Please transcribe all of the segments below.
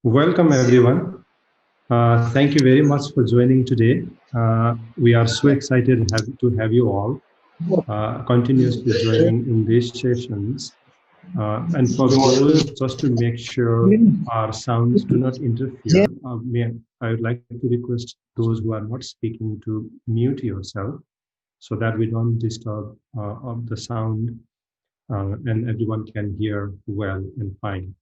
Welcome, everyone. Thank you very much for joining today. We are so excited to have you all continuously joining in these sessions. And for those, just to make sure our sounds do not interfere, I would like to request those who are not speaking to mute yourself so that we don't disturb of the sound and everyone can hear well and fine.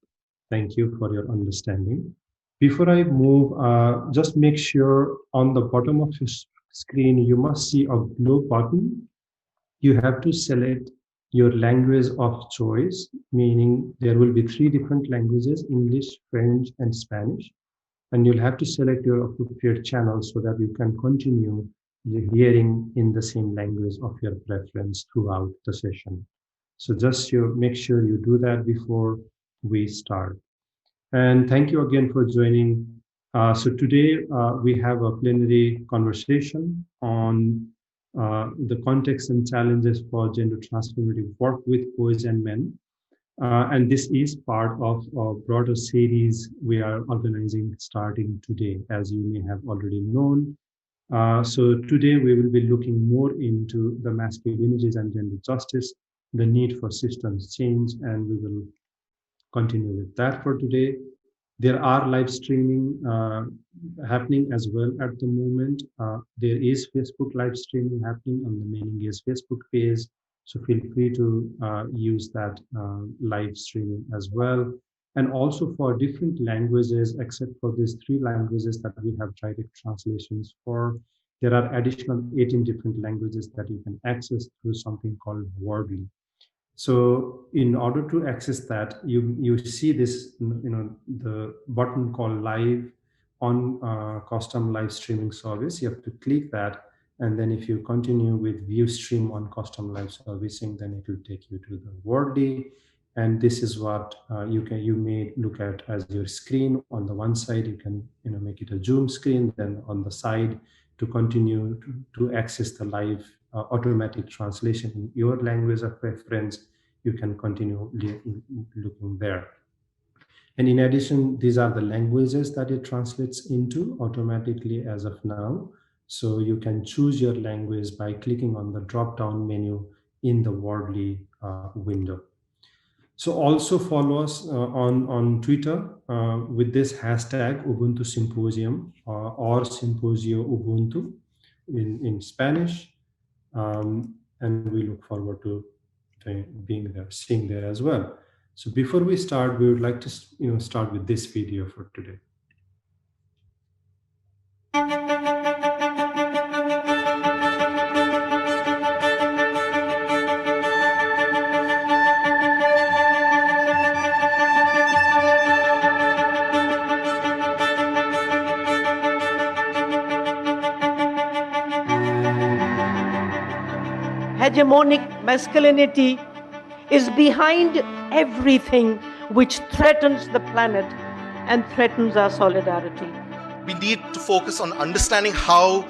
Thank you for your understanding. Before I move, just make sure on the bottom of your screen, you must see a blue button. You have to select your language of choice, meaning there will be 3 different languages, English, French, and Spanish. And you'll have to select your appropriate channel so that you can continue the hearing in the same language of your preference throughout the session. So just make sure you do that before we start. And thank you again for joining. So today we have a plenary conversation on the context and challenges for gender transformative work with boys and men. And this is part of a broader series we are organizing starting today, as you may have already known. So today we will be looking more into the masculinities and gender justice, the need for systems change, and we will continue with that for today. There are live streaming happening as well at the moment. There is Facebook live streaming happening on the MenEngage Facebook page. So feel free to use that live streaming as well. And also for different languages, except for these 3 languages that we have direct translations for, there are additional 18 different languages that you can access through something called Wordly. So in order to access that, you see this, the button called live on custom live streaming service. You have to click that. And then if you continue with view stream on custom live servicing, then it will take you to the Wordly. And this is what you may look at as your screen. On the one side, you can make it a zoom screen. Then on the side, to continue to access the live automatic translation in your language of preference, you can continue looking there. And in addition, these are the languages that it translates into automatically as of now. So you can choose your language by clicking on the drop-down menu in the Wordly window. So also follow us on Twitter with this hashtag Ubuntu Symposium or Symposio Ubuntu in Spanish. And we look forward to being there, seeing there as well. So before we start, we would like to start with this video for today. Hegemonic masculinity is behind everything which threatens the planet and threatens our solidarity. We need to focus on understanding how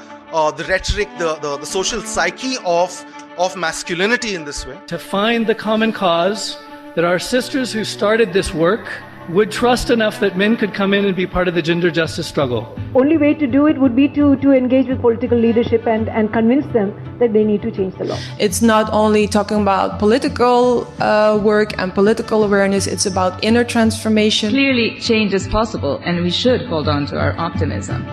the rhetoric, the social psyche of masculinity in this way. To find the common cause, that our sisters who started this work would trust enough that men could come in and be part of the gender justice struggle. Only way to do it would be to engage with political leadership and convince them that they need to change the law. It's not only talking about political work and political awareness, it's about inner transformation. Clearly, change is possible, and we should hold on to our optimism.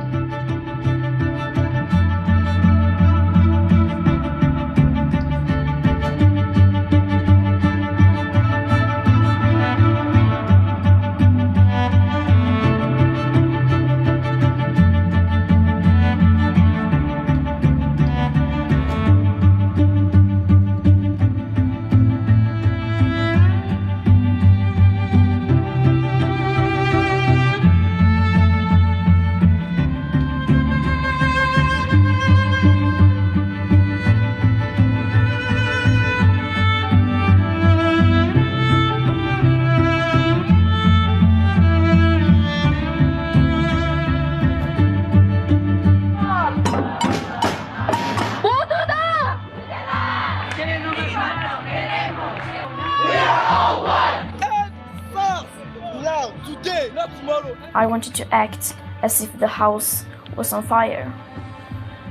I wanted to act as if the house was on fire,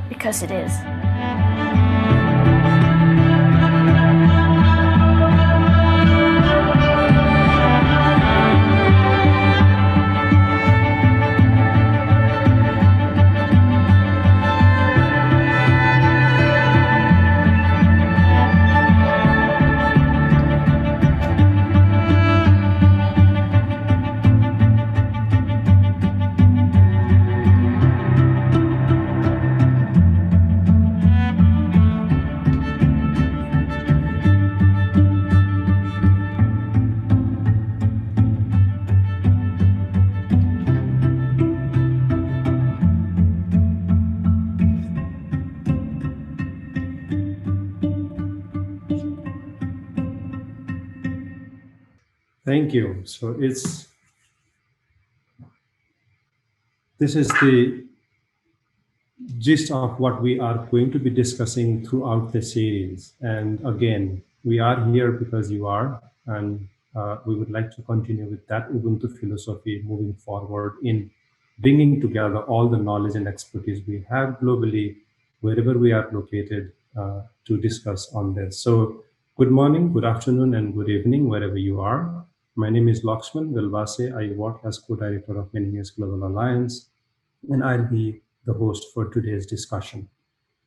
because it is. Thank you. So this is the gist of what we are going to be discussing throughout the series. And again, we are here because you are, and we would like to continue with that Ubuntu philosophy moving forward in bringing together all the knowledge and expertise we have globally, wherever we are located, to discuss on this. So good morning, good afternoon, and good evening, wherever you are. My name is Lakshman Velvase. I work as co-director of MenEngage Global Alliance, and I'll be the host for today's discussion.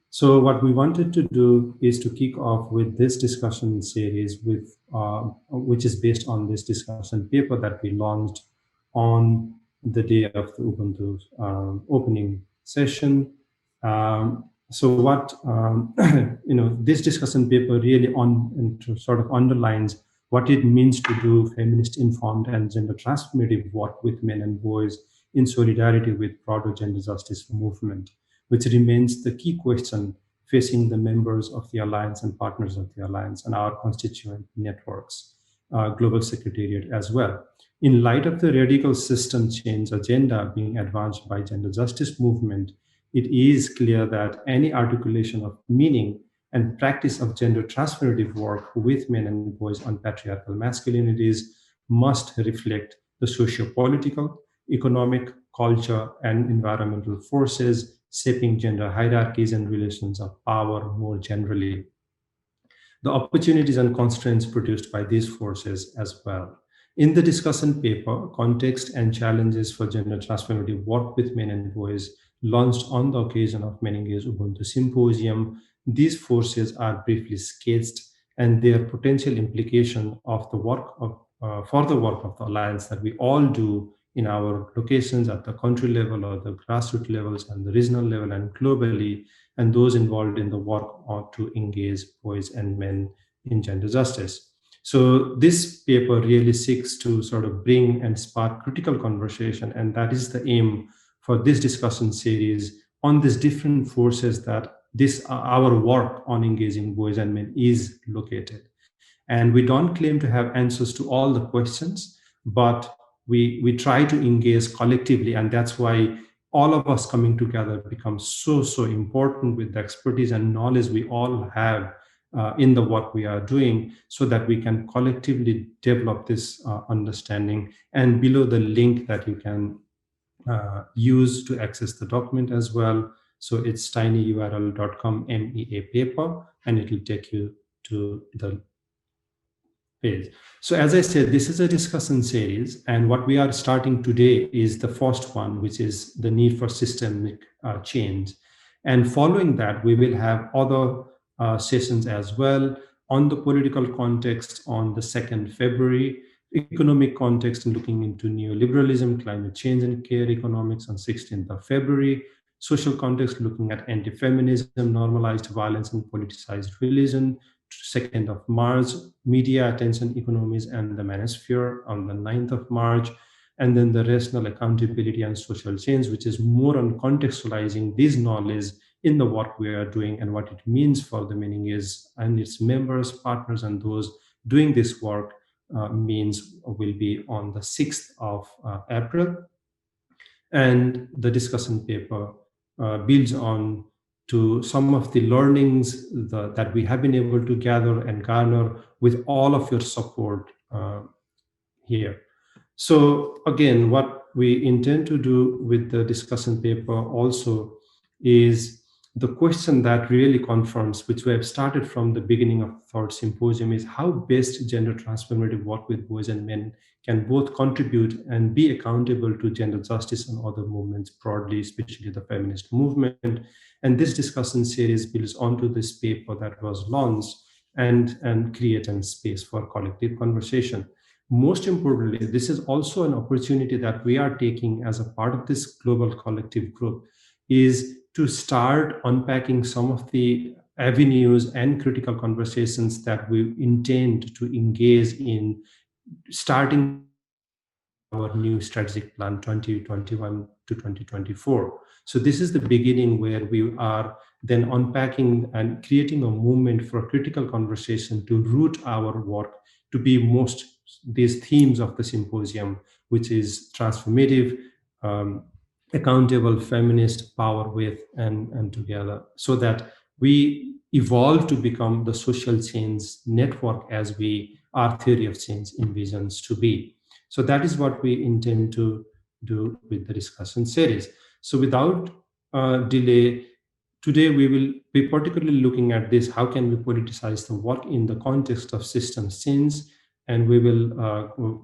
So what we wanted to do is to kick off with this discussion series, with which is based on this discussion paper that we launched on the day of the Ubuntu opening session. So what this discussion paper really sort of underlines what it means to do feminist informed and gender transformative work with men and boys in solidarity with broader gender justice movement, which remains the key question facing the members of the Alliance and partners of the Alliance and our constituent networks, Global Secretariat as well. In light of the radical system change agenda being advanced by gender justice movement, it is clear that any articulation of meaning and practice of gender transformative work with men and boys on patriarchal masculinities must reflect the socio-political, economic, culture, and environmental forces shaping gender hierarchies and relations of power more generally. The opportunities and constraints produced by these forces as well. In the discussion paper, Context and Challenges for Gender Transformative Work with Men and Boys, launched on the occasion of MenEngage Ubuntu Symposium, these forces are briefly sketched and their potential implication of the work of for the work of the Alliance that we all do in our locations at the country level or the grassroots levels and the regional level and globally, and those involved in the work to engage boys and men in gender justice. So this paper really seeks to sort of bring and spark critical conversation, and that is the aim for this discussion series on these different forces that our work on engaging boys and men is located. And we don't claim to have answers to all the questions, but we try to engage collectively, and that's why all of us coming together becomes so important with the expertise and knowledge we all have in the work we are doing, so that we can collectively develop this understanding. And below the link that you can use to access the document as well. So it's tinyurl.com MEA paper, and it will take you to the page. So as I said, this is a discussion series, and what we are starting today is the first one, which is the need for systemic change. And following that, we will have other sessions as well on the political context on the 2nd February, economic context and looking into neoliberalism, climate change and care economics on 16th of February, social context looking at anti-feminism, normalized violence and politicized religion, 2nd of March, media attention economies and the manosphere on the 9th of March, and then the rational accountability and social change, which is more on contextualizing this knowledge in the work we are doing and what it means for the MenEngage and its members, partners, and those doing this work will be on the 6th of April. And the discussion paper builds on to some of the learnings that we have been able to gather and garner with all of your support here. So again, what we intend to do with the discussion paper also is the question that really confirms, which we have started from the beginning of the third symposium, is how best gender transformative work with boys and men can both contribute and be accountable to gender justice and other movements broadly, especially the feminist movement. And this discussion series builds onto this paper that was launched and create a space for collective conversation. Most importantly, this is also an opportunity that we are taking as a part of this global collective group, is to start unpacking some of the avenues and critical conversations that we intend to engage in, starting our new strategic plan 2021 to 2024. So this is the beginning where we are then unpacking and creating a movement for critical conversation to root our work to be most these themes of the symposium, which is transformative, accountable, feminist, power with, and together, so that we evolve to become the social change network as our theory of change envisions to be. So that is what we intend to do with the discussion series. So without delay, today we will be particularly looking at this: how can we politicize the work in the context of systems change? And we will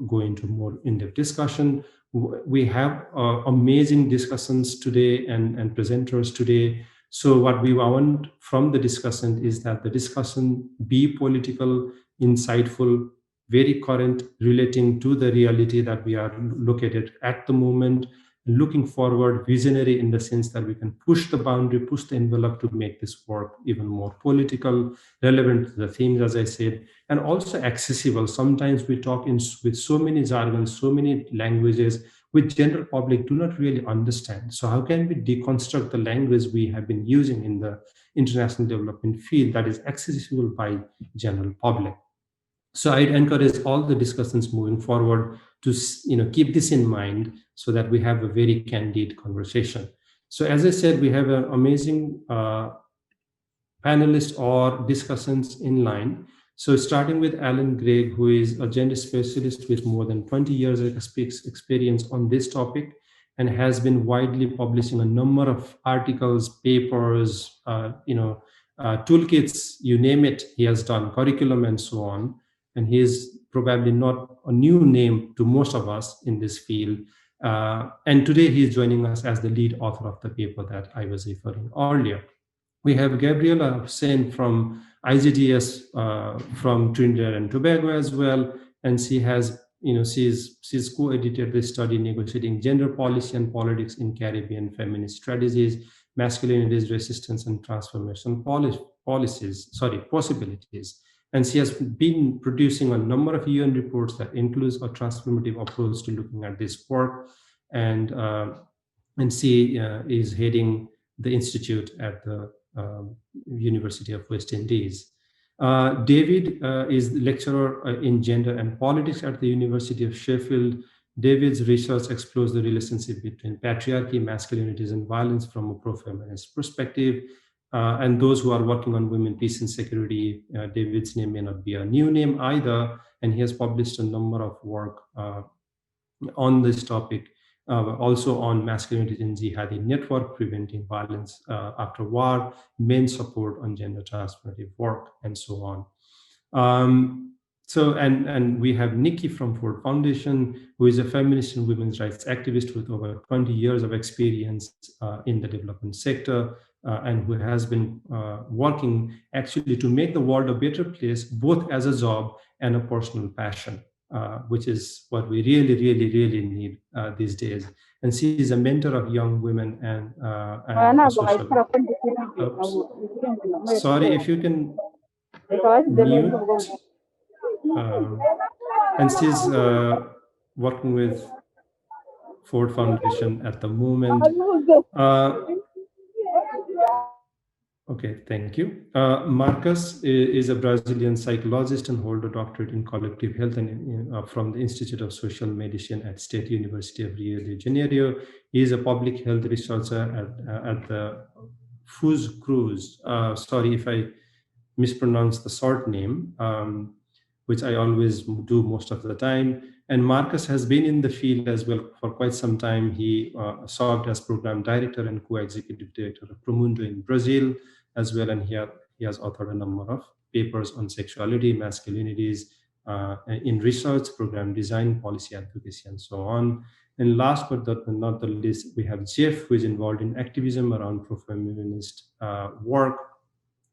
go into more in-depth discussion. We have amazing discussions today and presenters today. So what we want from the discussion is that the discussion be political, insightful, very current, relating to the reality that we are located at the moment, looking forward, visionary in the sense that we can push the boundary, push the envelope to make this work even more political, relevant to the themes, as I said, and also accessible. Sometimes we talk with so many jargons, so many languages, which general public do not really understand. So how can we deconstruct the language we have been using in the international development field that is accessible by general public? So I'd encourage all the discussions moving forward to keep this in mind, so that we have a very candid conversation. So as I said, we have an amazing panelists or discussions in line. So starting with Alan Gregg, who is a gender specialist with more than 20 years of experience on this topic, and has been widely publishing a number of articles, papers, toolkits, you name it, he has done, curriculum and so on. And he is probably not a new name to most of us in this field. And today he is joining us as the lead author of the paper that I was referring earlier. We have Gabriela Hussein from IGDS from Trinidad and Tobago as well. And she has, she's co-edited the study Negotiating Gender Policy and Politics in Caribbean Feminist Strategies, Masculinities, Resistance and Transformation Possibilities. And she has been producing a number of UN reports that includes a transformative approach to looking at this work. And she is heading the institute at the University of West Indies. David is the lecturer in gender and politics at the University of Sheffield. David's research explores the relationship between patriarchy, masculinities, and violence from a pro-feminist perspective. And those who are working on women, peace, and security, David's name may not be a new name either, and he has published a number of work on this topic, also on masculinity in jihadi network, preventing violence after war, men's support on gender transformative work, and so on. And we have Nikki from Ford Foundation, who is a feminist and women's rights activist with over 20 years of experience in the development sector, and who has been working actually to make the world a better place, both as a job and a personal passion, which is what we really, really, really need these days. And she is a mentor of young women and a social. Sorry, if you can mute. And she's working with Ford Foundation at the moment. Okay, thank you. Marcus is a Brazilian psychologist and holds a doctorate in collective health and from the Institute of Social Medicine at State University of Rio de Janeiro. He is a public health researcher at the Cruz. Sorry if I mispronounce the short name, which I always do most of the time. And Marcus has been in the field as well for quite some time. He served as program director and co-executive director of Promundo in Brazil as well. And he has authored a number of papers on sexuality, masculinities, in research, program design, policy advocacy, and so on. And last but not the least, we have Jeff, who is involved in activism around pro-feminist work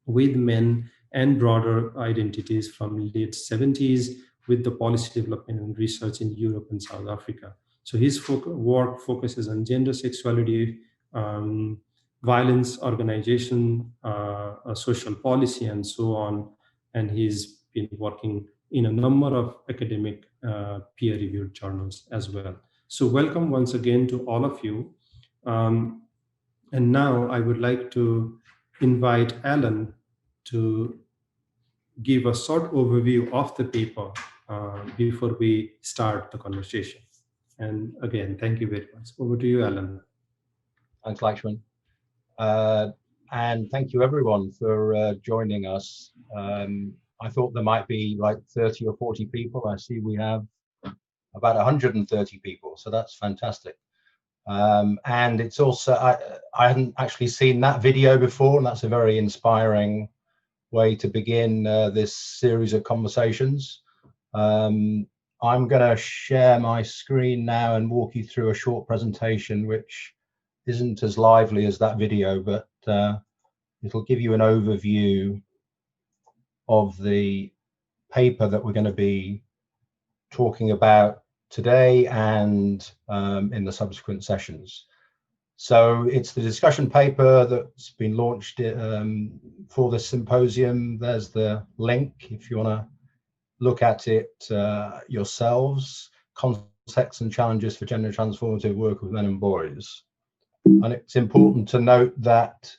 with men and broader identities from late 70s with the policy development and research in Europe and South Africa. So his work focuses on gender, sexuality, violence, organization, social policy, and so on. And he's been working in a number of academic peer-reviewed journals as well. So welcome once again to all of you. And now I would like to invite Alan to give a short overview of the paper before we start the conversation. And again, thank you very much. Over to you, Alan. Thanks, Lakshman. And thank you everyone for joining us. I thought there might be like 30 or 40 people. I see we have about 130 people, so that's fantastic. And it's also, I hadn't actually seen that video before, and that's a very inspiring way to begin this series of conversations. I'm going to share my screen now and walk you through a short presentation, which isn't as lively as that video, but it'll give you an overview of the paper that we're going to be talking about today and in the subsequent sessions. So it's the discussion paper that's been launched for this symposium. There's the link if you want to look at it yourselves. Contexts and Challenges for Gender Transformative Work of Men and Boys. And it's important to note that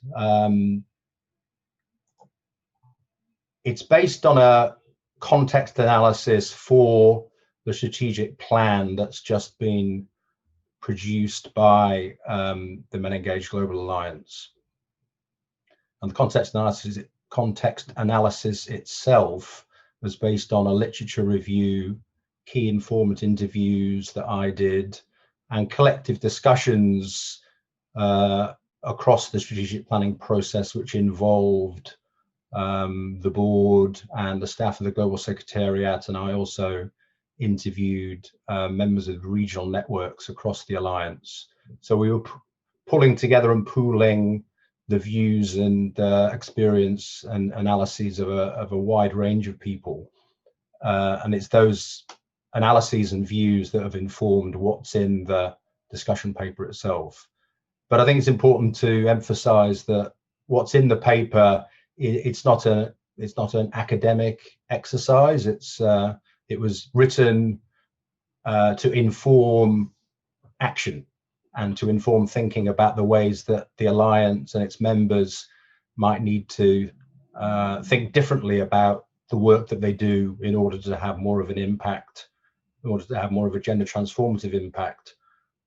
it's based on a context analysis for the strategic plan that's just been produced by the MenEngage Global Alliance. And the context analysis itself was based on a literature review, key informant interviews that I did, and collective discussions across the strategic planning process, which involved the board and the staff of the Global Secretariat. And I also interviewed members of regional networks across the Alliance. So we were pulling together and pooling the views and experience and analyses of a wide range of people. And it's those analyses and views that have informed what's in the discussion paper itself. But I think it's important to emphasize that what's in the paper, it's not an academic exercise. It was written to inform action and to inform thinking about the ways that the Alliance and its members might need to think differently about the work that they do in order to have more of an impact, in order to have more of a gender transformative impact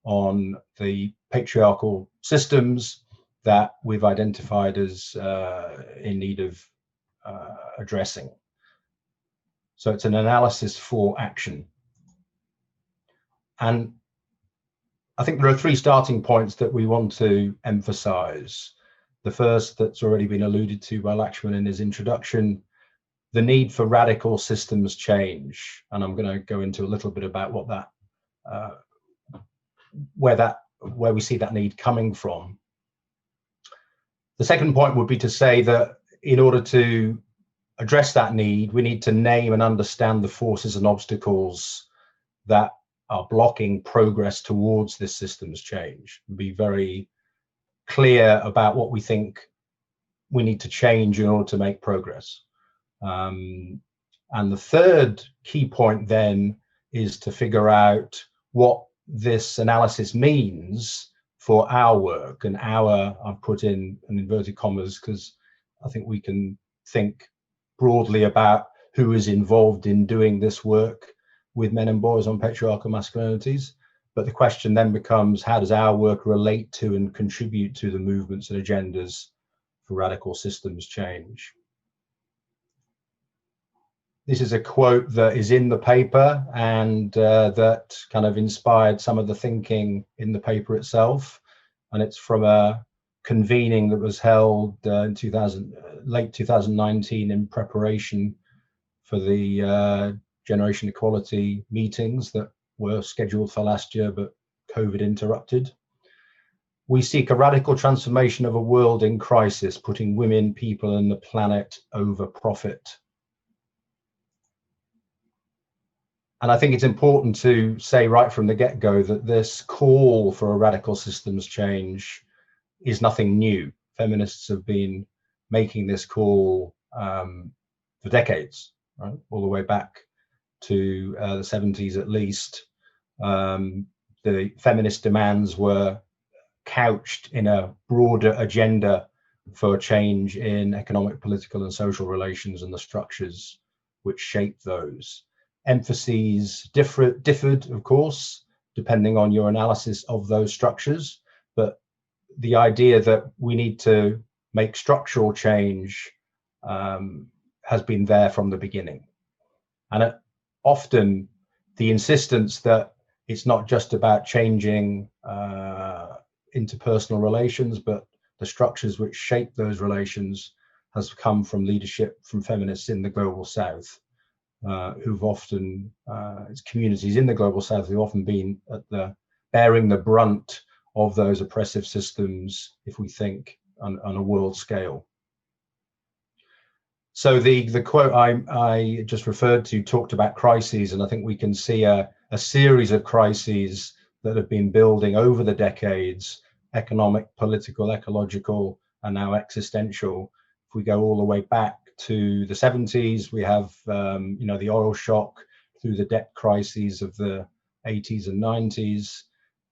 on the patriarchal systems that we've identified as in need of addressing. So it's an analysis for action. And I think there are three starting points that we want to emphasize. The first, that's already been alluded to by Lakshman in his introduction, the need for radical systems change. And I'm going to go into a little bit about what that, where we see that need coming from. The second point would be to say that in order to address that need, we need to name and understand the forces and obstacles that are blocking progress towards this systems change, and be very clear about what we think we need to change in order to make progress. And the third key point then is to figure out what this analysis means for our work. And our, I've put in inverted commas because I think we can think broadly about who is involved in doing this work with men and boys on patriarchal masculinities. But the question then becomes, how does our work relate to and contribute to the movements and agendas for radical systems change? This is a quote that is in the paper and that kind of inspired some of the thinking in the paper itself. And it's from a convening that was held in late 2019 in preparation for the generation equality meetings that were scheduled for last year, but COVID interrupted. We seek a radical transformation of a world in crisis, putting women, people, and the planet over profit. And I think it's important to say right from the get-go that this call for a radical systems change is nothing new. Feminists have been making this call for decades, right? All the way back to the 70s at least. The feminist demands were couched in a broader agenda for change in economic, political, and social relations and the structures which shape those. Emphases differed, of course, depending on your analysis of those structures, but the idea that we need to make structural change has been there from the beginning. And often the insistence that it's not just about changing interpersonal relations, but the structures which shape those relations has come from leadership from feminists in the Global South. Who've often, it's communities in the Global South who've often been at bearing the brunt of those oppressive systems, if we think on a world scale. So the quote I just referred to talked about crises, and I think we can see a series of crises that have been building over the decades: economic, political, ecological, and now existential. If we go all the way back to the 70s, we have the oil shock, through the debt crises of the 80s and 90s,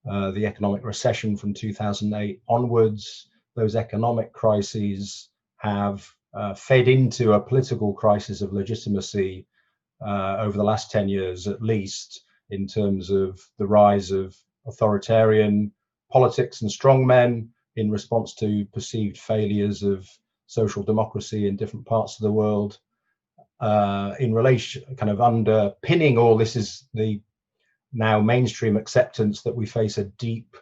the economic recession from 2008 onwards. Those economic crises have fed into a political crisis of legitimacy over the last 10 years at least, in terms of the rise of authoritarian politics and strongmen in response to perceived failures of social democracy in different parts of the world. In relation, kind of underpinning all this is the now mainstream acceptance that we face a deep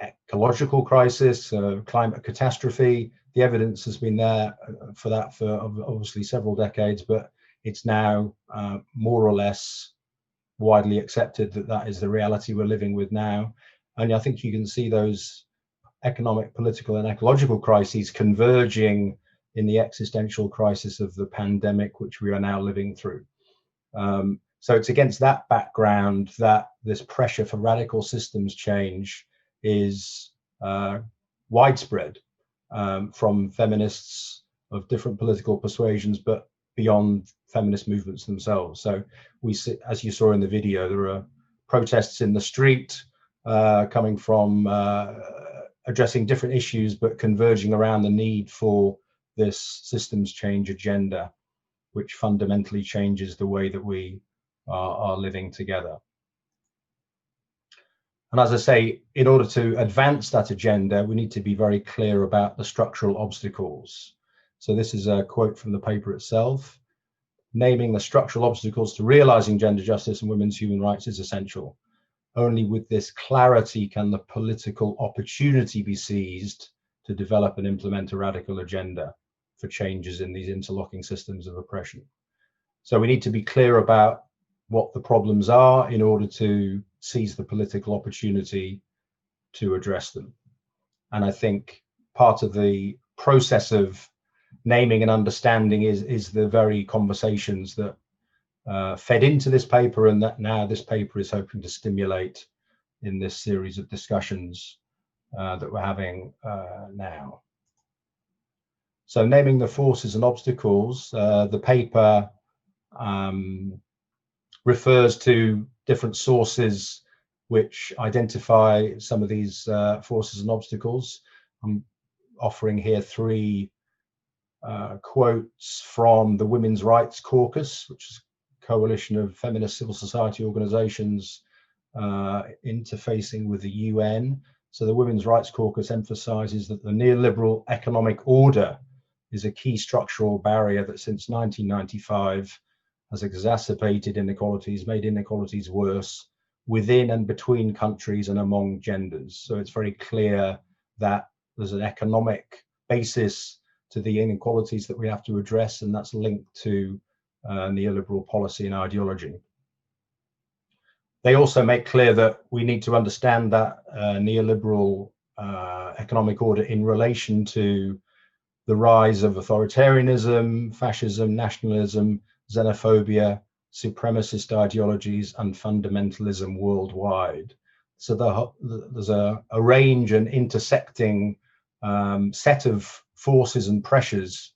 ecological crisis, climate catastrophe. The evidence has been there for that for obviously several decades, but it's now more or less widely accepted that that is the reality we're living with now. And I think you can see those economic, political, and ecological crises converging in the existential crisis of the pandemic, which we are now living through. So it's against that background that this pressure for radical systems change is widespread from feminists of different political persuasions, but beyond feminist movements themselves. So we see, as you saw in the video, there are protests in the street coming from addressing different issues, but converging around the need for this systems change agenda, which fundamentally changes the way that we are living together. And as I say, in order to advance that agenda, we need to be very clear about the structural obstacles. So this is a quote from the paper itself. Naming the structural obstacles to realizing gender justice and women's human rights is essential. Only with this clarity can the political opportunity be seized to develop and implement a radical agenda for changes in these interlocking systems of oppression. So we need to be clear about what the problems are in order to seize the political opportunity to address them. And I think part of the process of naming and understanding is the very conversations that fed into this paper, and that now this paper is hoping to stimulate in this series of discussions that we're having now. So naming the forces and obstacles, the paper refers to different sources which identify some of these forces and obstacles. I'm offering here three quotes from the Women's Rights Caucus, which is a coalition of feminist civil society organizations interfacing with the UN. So the Women's Rights Caucus emphasizes that the neoliberal economic order is a key structural barrier that since 1995 has exacerbated inequalities, made inequalities worse within and between countries and among genders. So it's very clear that there's an economic basis to the inequalities that we have to address, and that's linked to neoliberal policy and ideology. They also make clear that we need to understand that neoliberal economic order in relation to the rise of authoritarianism, fascism, nationalism, xenophobia, supremacist ideologies, and fundamentalism worldwide. So there's a range and intersecting set of forces and pressures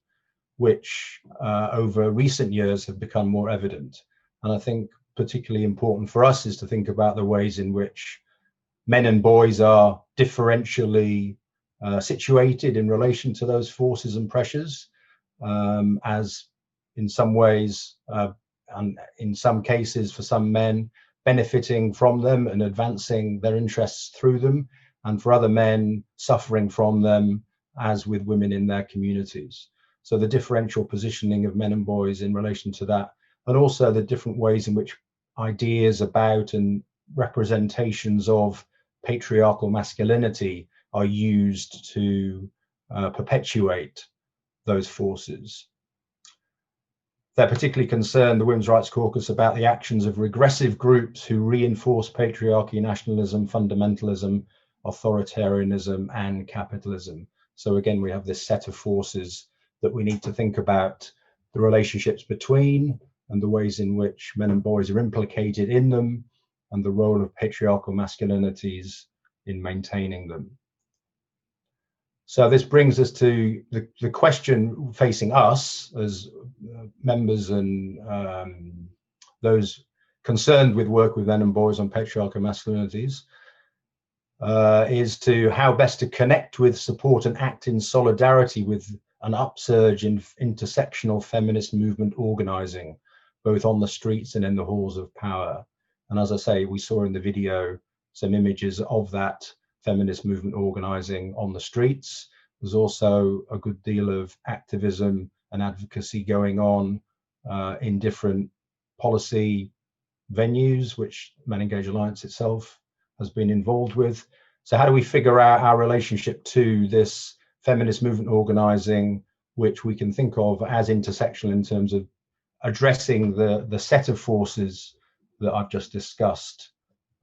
which over recent years have become more evident. And I think particularly important for us is to think about the ways in which men and boys are differentially situated in relation to those forces and pressures, as in some ways, and in some cases for some men, benefiting from them and advancing their interests through them, and for other men suffering from them, as with women in their communities. So the differential positioning of men and boys in relation to that, and also the different ways in which ideas about and representations of patriarchal masculinity are used to perpetuate those forces. They're particularly concerned, the Women's Rights Caucus, about the actions of regressive groups who reinforce patriarchy, nationalism, fundamentalism, authoritarianism, and capitalism. So again, we have this set of forces that we need to think about the relationships between and the ways in which men and boys are implicated in them, and the role of patriarchal masculinities in maintaining them. So this brings us to the question facing us as members and those concerned with work with men and boys on patriarchal masculinities, is to how best to connect with, support, and act in solidarity with an upsurge in intersectional feminist movement organizing, both on the streets and in the halls of power. And as I say, we saw in the video some images of that feminist movement organizing on the streets. There's also a good deal of activism and advocacy going on in different policy venues, which MenEngage Alliance itself has been involved with. So how do we figure out our relationship to this feminist movement organizing, which we can think of as intersectional in terms of addressing the set of forces that I've just discussed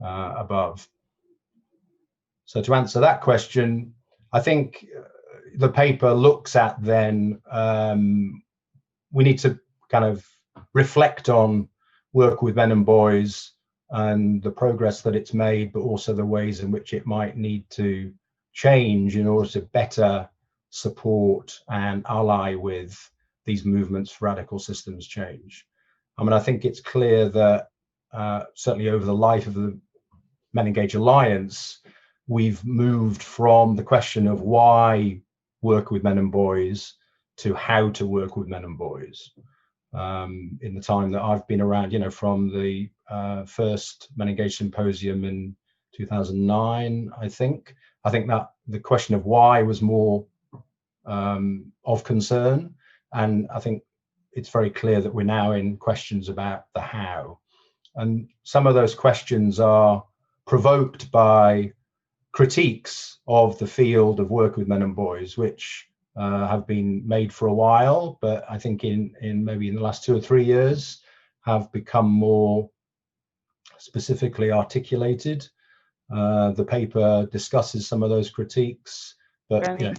above? So to answer that question, I think the paper looks at then, we need to kind of reflect on work with men and boys and the progress that it's made, but also the ways in which it might need to change in order to better support and ally with these movements for radical systems change. I mean, I think it's clear that certainly over the life of the MenEngage Alliance, we've moved from the question of why work with men and boys to how to work with men and boys. In the time that I've been around, you know, from the first MenEngage Symposium in 2009, I think that the question of why was more of concern. And I think it's very clear that we're now in questions about the how. And some of those questions are provoked by critiques of the field of work with men and boys, which have been made for a while, but I think in maybe in the last 2 or 3 years have become more specifically articulated. The paper discusses some of those critiques, but you know,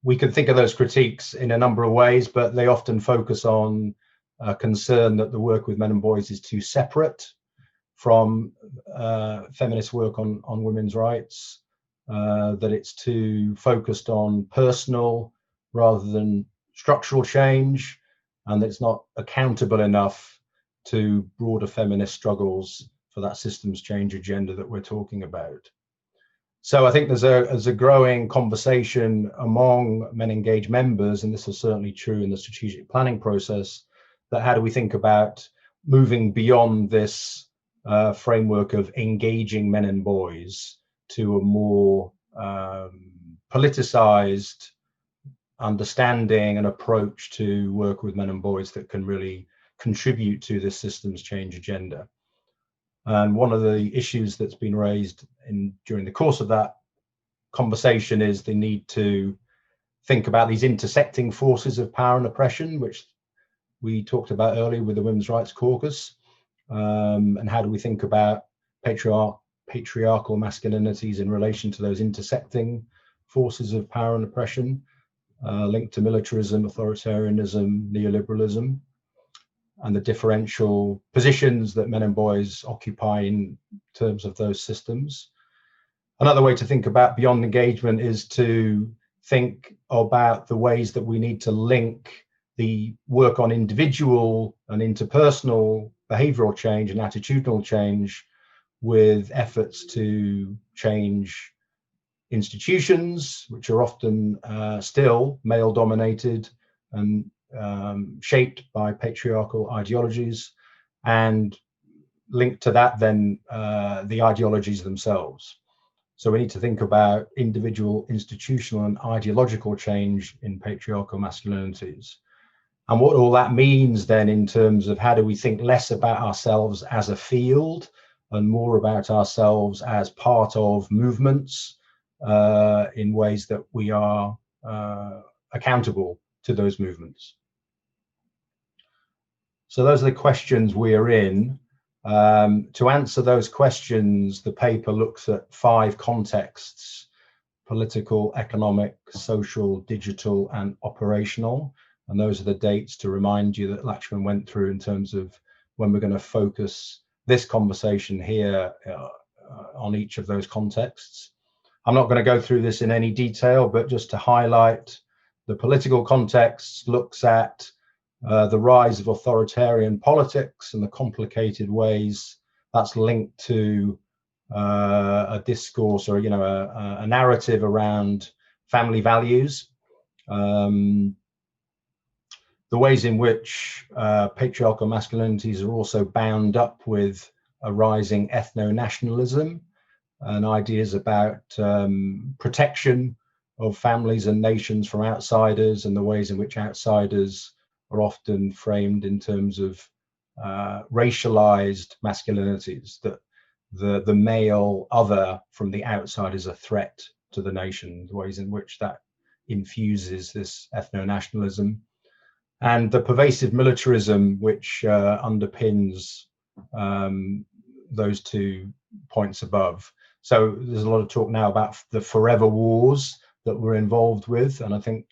we can think of those critiques in a number of ways, but they often focus on concern that the work with men and boys is too separate from feminist work on women's rights, that it's too focused on personal rather than structural change, and that it's not accountable enough to broader feminist struggles for that systems change agenda that we're talking about. So I think there's a growing conversation among MenEngage members, and this is certainly true in the strategic planning process, that how do we think about moving beyond this framework of engaging men and boys to a more politicized understanding and approach to work with men and boys that can really contribute to this systems change agenda. And one of the issues that's been raised during the course of that conversation is the need to think about these intersecting forces of power and oppression, which we talked about earlier with the Women's Rights Caucus. And how do we think about patriarchal masculinities in relation to those intersecting forces of power and oppression, linked to militarism, authoritarianism, neoliberalism, and the differential positions that men and boys occupy in terms of those systems. Another way to think about beyond engagement is to think about the ways that we need to link the work on individual and interpersonal behavioral change and attitudinal change with efforts to change institutions, which are often still male dominated and shaped by patriarchal ideologies, and linked to that then the ideologies themselves. So we need to think about individual, institutional and ideological change in patriarchal masculinities. And what all that means then in terms of how do we think less about ourselves as a field and more about ourselves as part of movements in ways that we are accountable to those movements. So those are the questions we are in. To answer those questions, the paper looks at 5 contexts: political, economic, social, digital, and operational. And those are the dates to remind you that Lakshman went through in terms of when we're going to focus this conversation here on each of those contexts. I'm not going to go through this in any detail, but just to highlight the political context looks at the rise of authoritarian politics and the complicated ways that's linked to a discourse or, a narrative around family values. The ways in which patriarchal masculinities are also bound up with a rising ethnonationalism and ideas about protection of families and nations from outsiders, and the ways in which outsiders are often framed in terms of racialized masculinities, that the male other from the outside is a threat to the nation, the ways in which that infuses this ethno-nationalism, and the pervasive militarism which underpins those 2 points above. So there's a lot of talk now about the forever wars that we're involved with, and I think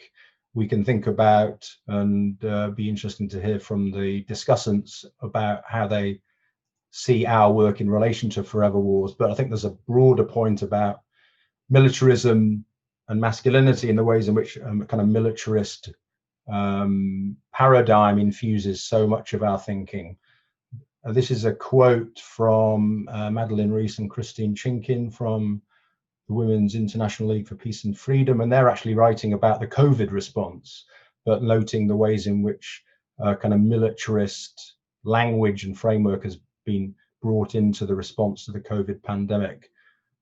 we can think about and be interesting to hear from the discussants about how they see our work in relation to forever wars. But I think there's a broader point about militarism and masculinity in the ways in which a kind of militarist paradigm infuses so much of our thinking. This is a quote from Madeleine Rees and Christine Chinkin from the Women's International League for Peace and Freedom, and they're actually writing about the COVID response, but noting the ways in which kind of militarist language and framework has been brought into the response to the COVID pandemic,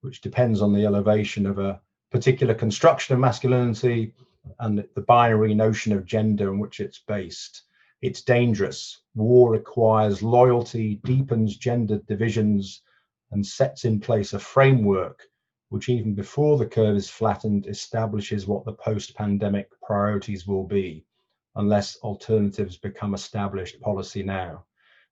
which depends on the elevation of a particular construction of masculinity and the binary notion of gender in which it's based. It's dangerous. War requires loyalty, deepens gender divisions, and sets in place a framework which, even before the curve is flattened, establishes what the post-pandemic priorities will be, unless alternatives become established policy now.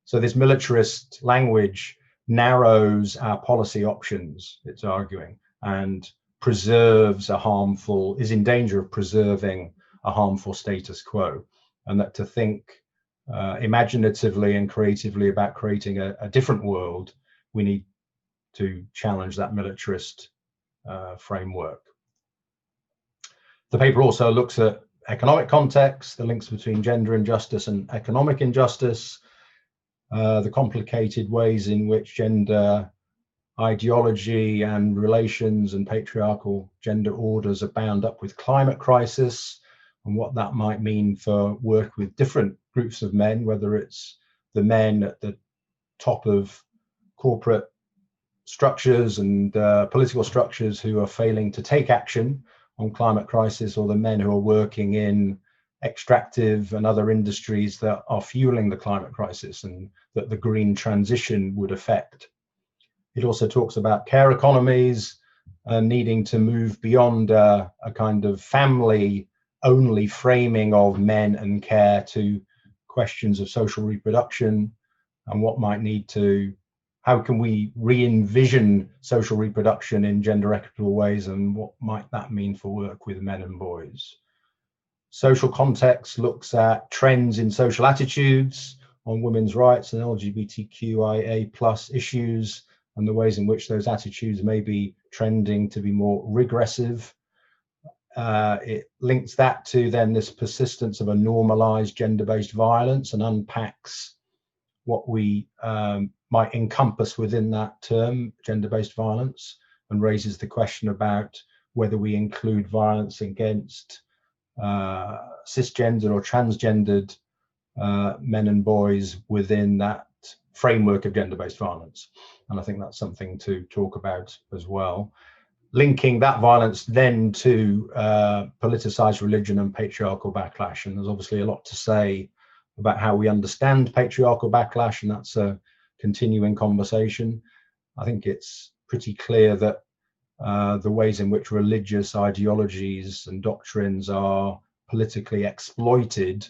So this militarist language narrows our policy options, it's arguing, and is in danger of preserving a harmful status quo. And that to think imaginatively and creatively about creating a different world, we need to challenge that militarist framework. The paper also looks at economic context, the links between gender injustice and economic injustice, the complicated ways in which gender ideology and relations and patriarchal gender orders are bound up with climate crisis, and what that might mean for work with different groups of men, whether it's the men at the top of corporate structures and political structures who are failing to take action, on climate crisis, or the men who are working in extractive and other industries that are fueling the climate crisis and that the green transition would affect. It also talks about care economies needing to move beyond a kind of family-only framing of men and care to questions of social reproduction and what might need to, how can we re-envision social reproduction in gender equitable ways, and what might that mean for work with men and boys. Social context looks at trends in social attitudes on women's rights and LGBTQIA+ issues, and the ways in which those attitudes may be trending to be more regressive. It links that to then this persistence of a normalized gender-based violence and unpacks what we might encompass within that term, gender-based violence, and raises the question about whether we include violence against cisgendered or transgendered men and boys within that framework of gender-based violence. And I think that's something to talk about as well. Linking that violence then to politicized religion and patriarchal backlash. And there's obviously a lot to say about how we understand patriarchal backlash, and that's a continuing conversation. I think it's pretty clear that the ways in which religious ideologies and doctrines are politically exploited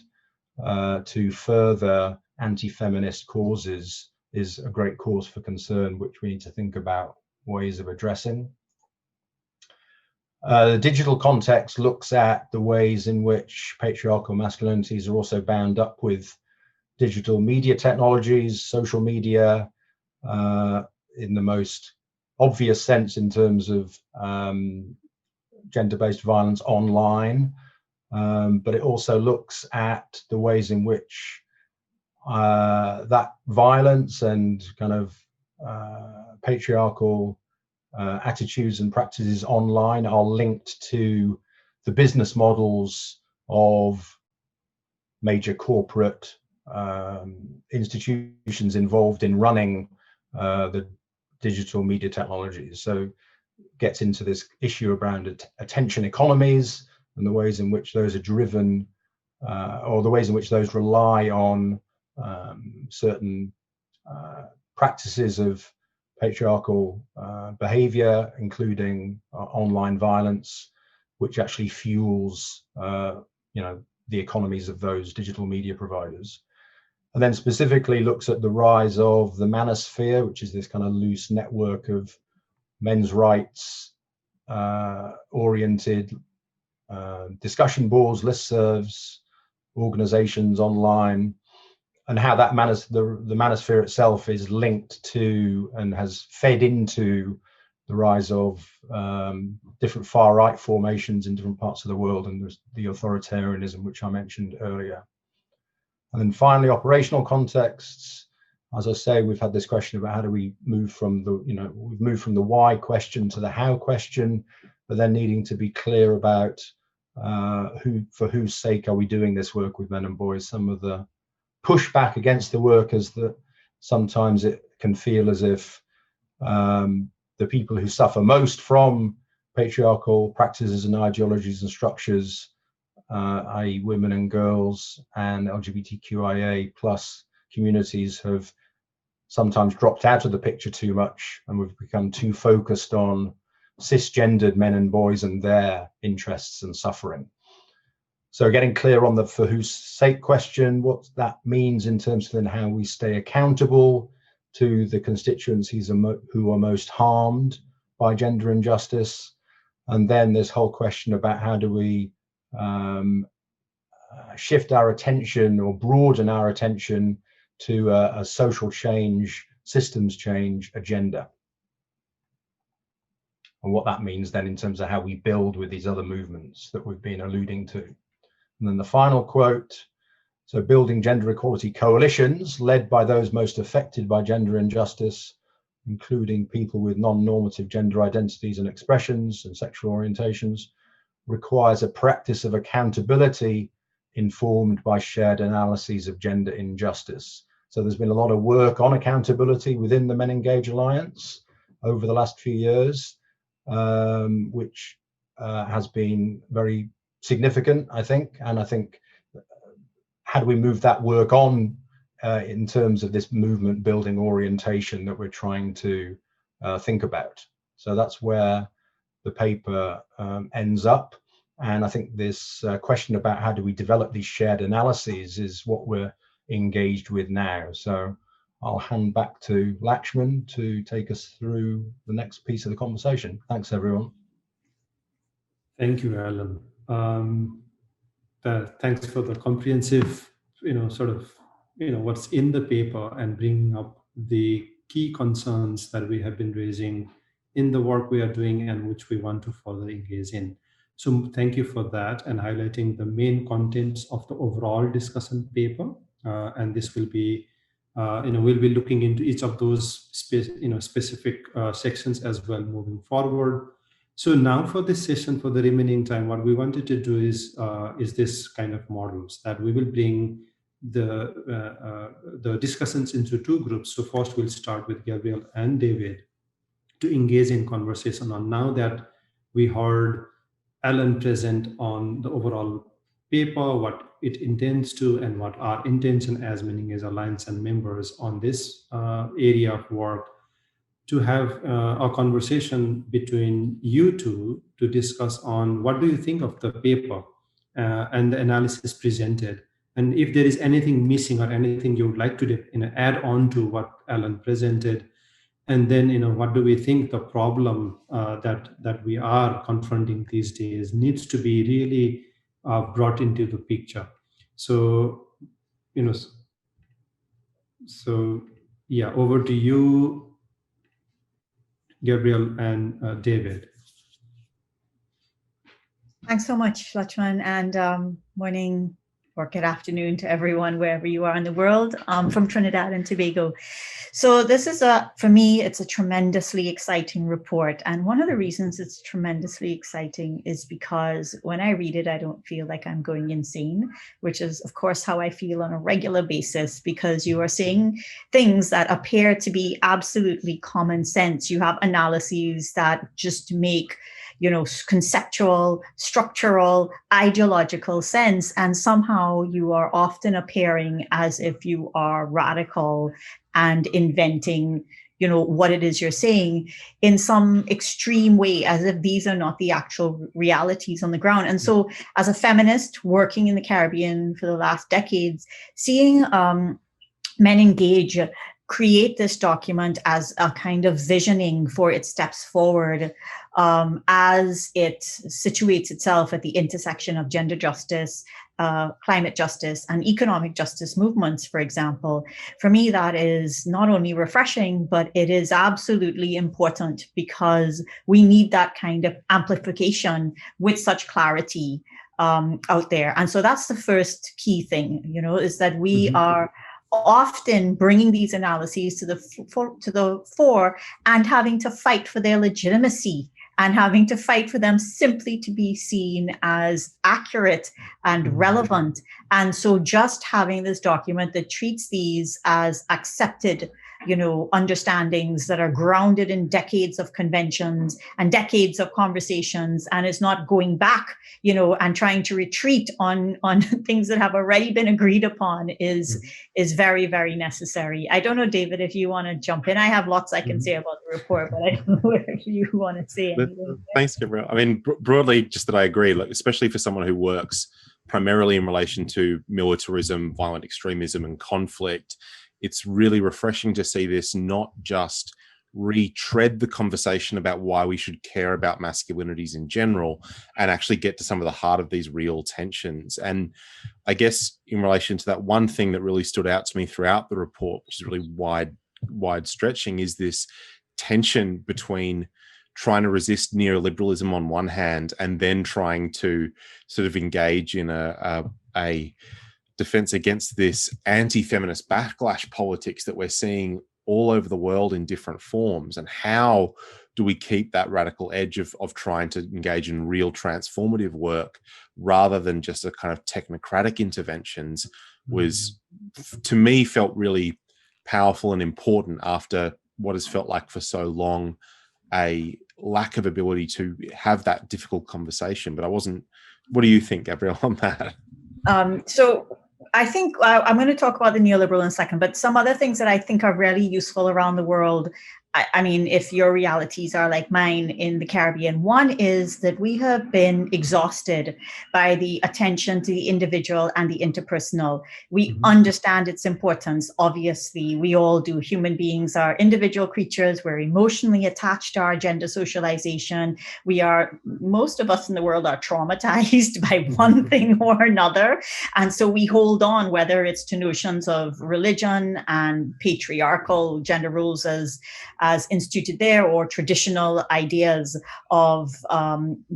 to further anti-feminist causes is a great cause for concern, which we need to think about ways of addressing. The digital context looks at the ways in which patriarchal masculinities are also bound up with digital media technologies, social media, in the most obvious sense in terms of gender-based violence online, but it also looks at the ways in which that violence and kind of patriarchal attitudes and practices online are linked to the business models of major corporate institutions involved in running the digital media technologies. So gets into this issue around attention economies and the ways in which those are driven, or the ways in which those rely on certain practices of patriarchal behavior, including online violence, which actually fuels the economies of those digital media providers. And then specifically looks at the rise of the manosphere, which is this kind of loose network of men's rights oriented discussion boards, listservs, organizations online, and how that the manosphere itself is linked to and has fed into the rise of different far-right formations in different parts of the world, and there's the authoritarianism, which I mentioned earlier. And then finally, operational contexts. As I say, we've had this question about how do we move from the, we've moved from the why question to the how question, but then needing to be clear about for whose sake are we doing this work with men and boys. Some of the pushback against the work is that sometimes it can feel as if the people who suffer most from patriarchal practices and ideologies and structures, i.e. women and girls and LGBTQIA+ communities, have sometimes dropped out of the picture too much, and we've become too focused on cisgendered men and boys and their interests and suffering. So getting clear on the for whose sake question, what that means in terms of then how we stay accountable to the constituencies who are most harmed by gender injustice. And then this whole question about how do we shift our attention or broaden our attention to a social change, systems change agenda. And what that means then in terms of how we build with these other movements that we've been alluding to. And then the final quote, so building gender equality coalitions led by those most affected by gender injustice, including people with non-normative gender identities and expressions and sexual orientations, requires a practice of accountability informed by shared analyses of gender injustice. So there's been a lot of work on accountability within the MenEngage Alliance over the last few years, which has been very significant, I think. And I think, how do we move that work on in terms of this movement building orientation that we're trying to think about? So that's where the paper ends up. And I think this question about how do we develop these shared analyses is what we're engaged with now. So I'll hand back to Lakshman to take us through the next piece of the conversation. Thanks, everyone. Thank you, Alan. Thanks for the comprehensive, what's in the paper and bringing up the key concerns that we have been raising in the work we are doing and which we want to further engage in. So thank you for that and highlighting the main contents of the overall discussion paper. And this will be, we'll be looking into each of those specific sections as well moving forward. So now for this session, for the remaining time, what we wanted to do is this kind of models that we will bring the discussions into two groups. So first we'll start with Gabriel and David to engage in conversation on, now that we heard Alan present on the overall paper, what it intends to, and what our intention as MenEngage Alliance and members on this area of work, to have a conversation between you two to discuss on what do you think of the paper and the analysis presented, and if there is anything missing or anything you would like to add on to what Alan presented, and then what do we think the problem that we are confronting these days needs to be really brought into the picture. So yeah, over to you, Gabriel and David. Thanks so much, Lakshman, and morning or good afternoon to everyone wherever you are in the world. I'm from Trinidad and Tobago. So this is for me, it's a tremendously exciting report. And one of the reasons it's tremendously exciting is because when I read it, I don't feel like I'm going insane, which is, of course, how I feel on a regular basis, because you are saying things that appear to be absolutely common sense. You have analyses that just make conceptual, structural, ideological sense. And somehow you are often appearing as if you are radical and inventing, what it is you're saying in some extreme way, as if these are not the actual realities on the ground. And so as a feminist working in the Caribbean for the last decades, seeing MenEngage create this document as a kind of visioning for its steps forward, as it situates itself at the intersection of gender justice, climate justice, and economic justice movements, for example. For me, that is not only refreshing, but it is absolutely important, because we need that kind of amplification with such clarity out there. And so that's the first key thing, is that we are often bringing these analyses to the fore and having to fight for their legitimacy and having to fight for them simply to be seen as accurate and relevant. And so just having this document that treats these as accepted, understandings that are grounded in decades of conventions and decades of conversations, and is not going back, and trying to retreat on things that have already been agreed upon is very, very necessary. I don't know, David, if you want to jump in. I have lots I can say about the report, but I don't know if you want to say anything. Thanks, Gabriel. I mean, broadly, just that I agree, especially for someone who works primarily in relation to militarism, violent extremism, and conflict. It's really refreshing to see this not just retread the conversation about why we should care about masculinities in general, and actually get to some of the heart of these real tensions. And I guess in relation to that, one thing that really stood out to me throughout the report, which is really wide stretching, is this tension between trying to resist neoliberalism on one hand and then trying to sort of engage in a defense against this anti-feminist backlash politics that we're seeing all over the world in different forms. And how do we keep that radical edge of trying to engage in real transformative work rather than just a kind of technocratic interventions, was, to me, felt really powerful and important after what has felt like for so long a lack of ability to have that difficult conversation. But what do you think, Gabrielle, on that? So I think I'm going to talk about the neoliberal in a second, but some other things that I think are really useful around the world. I mean, if your realities are like mine in the Caribbean, one is that we have been exhausted by the attention to the individual and the interpersonal. We understand its importance. Obviously, we all do. Human beings are individual creatures. We're emotionally attached to our gender socialization. Most of us in the world are traumatized by one thing or another. And so we hold on, whether it's to notions of religion and patriarchal gender roles as instituted there, or traditional ideas of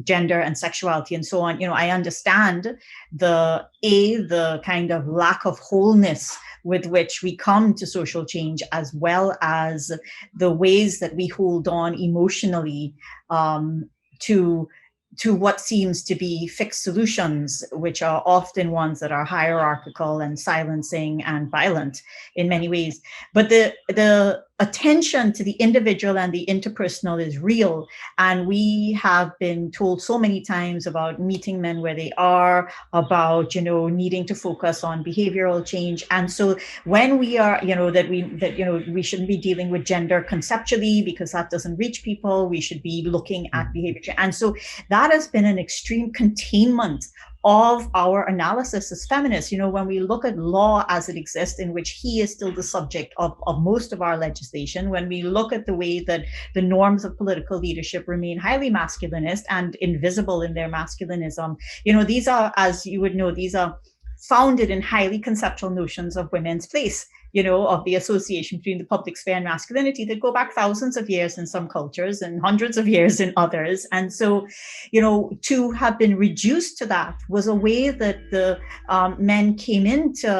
gender and sexuality and so on. I understand the kind of lack of wholeness with which we come to social change, as well as the ways that we hold on emotionally to what seems to be fixed solutions, which are often ones that are hierarchical and silencing and violent in many ways. But the attention to the individual and the interpersonal is real. And we have been told so many times about meeting men where they are, about, needing to focus on behavioral change. And so when we are, we shouldn't be dealing with gender conceptually because that doesn't reach people. We should be looking at behavior change. And so that has been an extreme containment of our analysis as feminists. When we look at law as it exists, in which he is still the subject of most of our legislation, when we look at the way that the norms of political leadership remain highly masculinist and invisible in their masculinism, these are, as you would know, these are founded in highly conceptual notions of women's place, of the association between the public sphere and masculinity that go back thousands of years in some cultures and hundreds of years in others. And so, to have been reduced to that was a way that the men came into,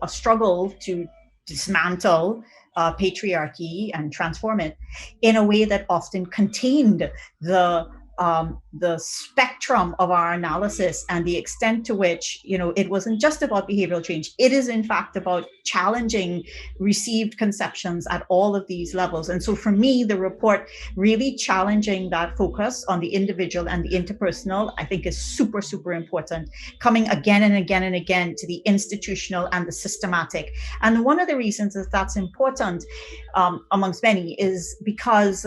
a struggle to dismantle patriarchy and transform it in a way that often contained the spectrum of our analysis and the extent to which, it wasn't just about behavioral change. It is, in fact, about challenging received conceptions at all of these levels. And so for me, the report really challenging that focus on the individual and the interpersonal, I think, is super, super important, coming again and again and again to the institutional and the systematic. And one of the reasons that that's important, amongst many, is because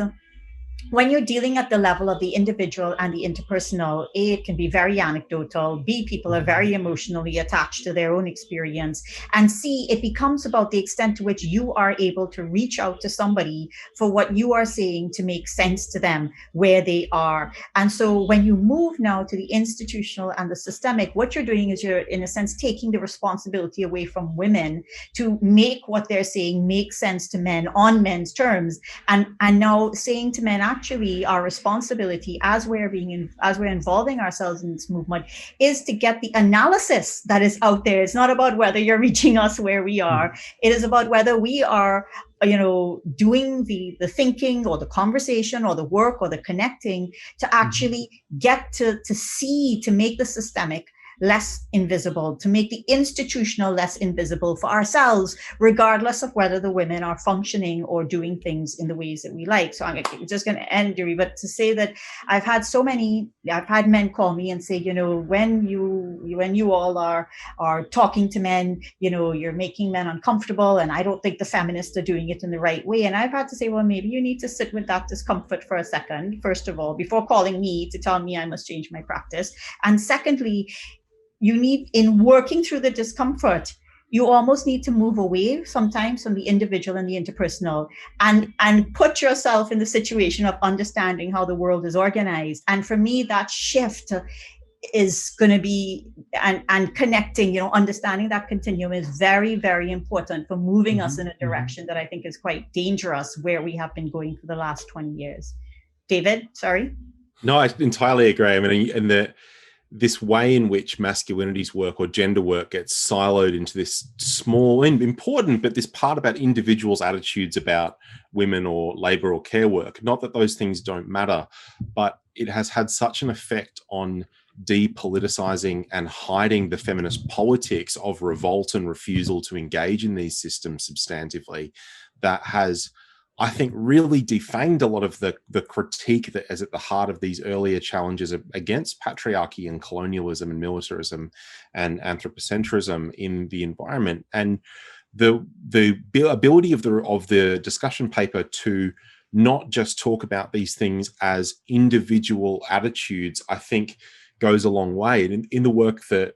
when you're dealing at the level of the individual and the interpersonal, A, it can be very anecdotal. B, people are very emotionally attached to their own experience. And C, it becomes about the extent to which you are able to reach out to somebody for what you are saying to make sense to them where they are. And so when you move now to the institutional and the systemic, what you're doing is you're, in a sense, taking the responsibility away from women to make what they're saying make sense to men on men's terms. And now saying to men, actually, our responsibility as we're involving ourselves in this movement is to get the analysis that is out there. It's not about whether you're reaching us where we are. It is about whether we are, doing the thinking or the conversation or the work or the connecting to actually get to see, to make the systemic less invisible, to make the institutional less invisible for ourselves, regardless of whether the women are functioning or doing things in the ways that we like. So I'm just going to end, Yuri, but to say that I've had men call me and say, when you all are talking to men, you're making men uncomfortable, and I don't think the feminists are doing it in the right way. And I've had to say, well, maybe you need to sit with that discomfort for a second, first of all, before calling me to tell me I must change my practice. And secondly, you need, in working through the discomfort, you almost need to move away sometimes from the individual and the interpersonal and put yourself in the situation of understanding how the world is organized. And for me, that shift is going to be, and connecting, understanding that continuum is very, very important for moving us in a direction that I think is quite dangerous, where we have been going for the last 20 years. David, sorry. No, I entirely agree. I mean, and this way in which masculinities work or gender work gets siloed into this small and important, but this part about individuals' attitudes about women or labor or care work. Not that those things don't matter, but it has had such an effect on depoliticizing and hiding the feminist politics of revolt and refusal to engage in these systems substantively that has I think really defamed a lot of the critique that is at the heart of these earlier challenges against patriarchy and colonialism and militarism and anthropocentrism in the environment. And the ability of the discussion paper to not just talk about these things as individual attitudes, I think goes a long way. And in the work that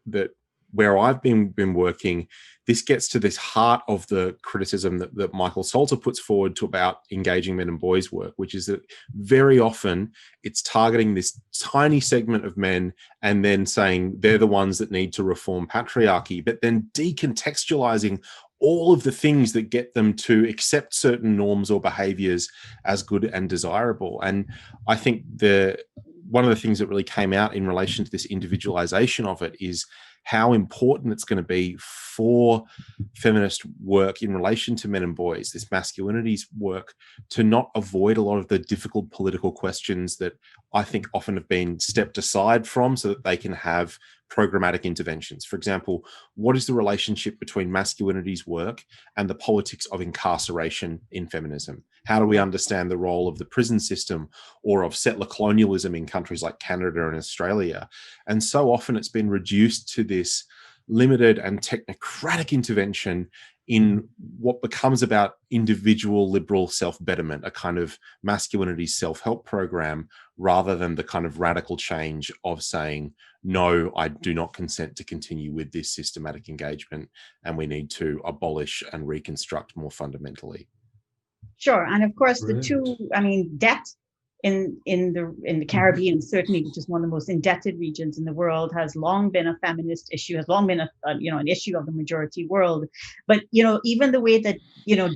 where I've been working, this gets to this heart of the criticism that Michael Salter puts forward to about engaging men and boys work, which is that very often it's targeting this tiny segment of men and then saying they're the ones that need to reform patriarchy, but then decontextualizing all of the things that get them to accept certain norms or behaviors as good and desirable. And I think one of the things that really came out in relation to this individualization of it is how important it's going to be for feminist work in relation to men and boys, this masculinities work, to not avoid a lot of the difficult political questions that I think often have been stepped aside from so that they can have programmatic interventions. For example, what is the relationship between masculinities work and the politics of incarceration in feminism? How do we understand the role of the prison system or of settler colonialism in countries like Canada and Australia? And so often it's been reduced to this limited and technocratic intervention in what becomes about individual liberal self-betterment, a kind of masculinity self-help program, rather than the kind of radical change of saying, no, I do not consent to continue with this systematic engagement, and we need to abolish and reconstruct more fundamentally. Sure, and of course the two, debt in the Caribbean, certainly, which is one of the most indebted regions in the world, has long been a feminist issue, has long been an issue of the majority world. But even the way that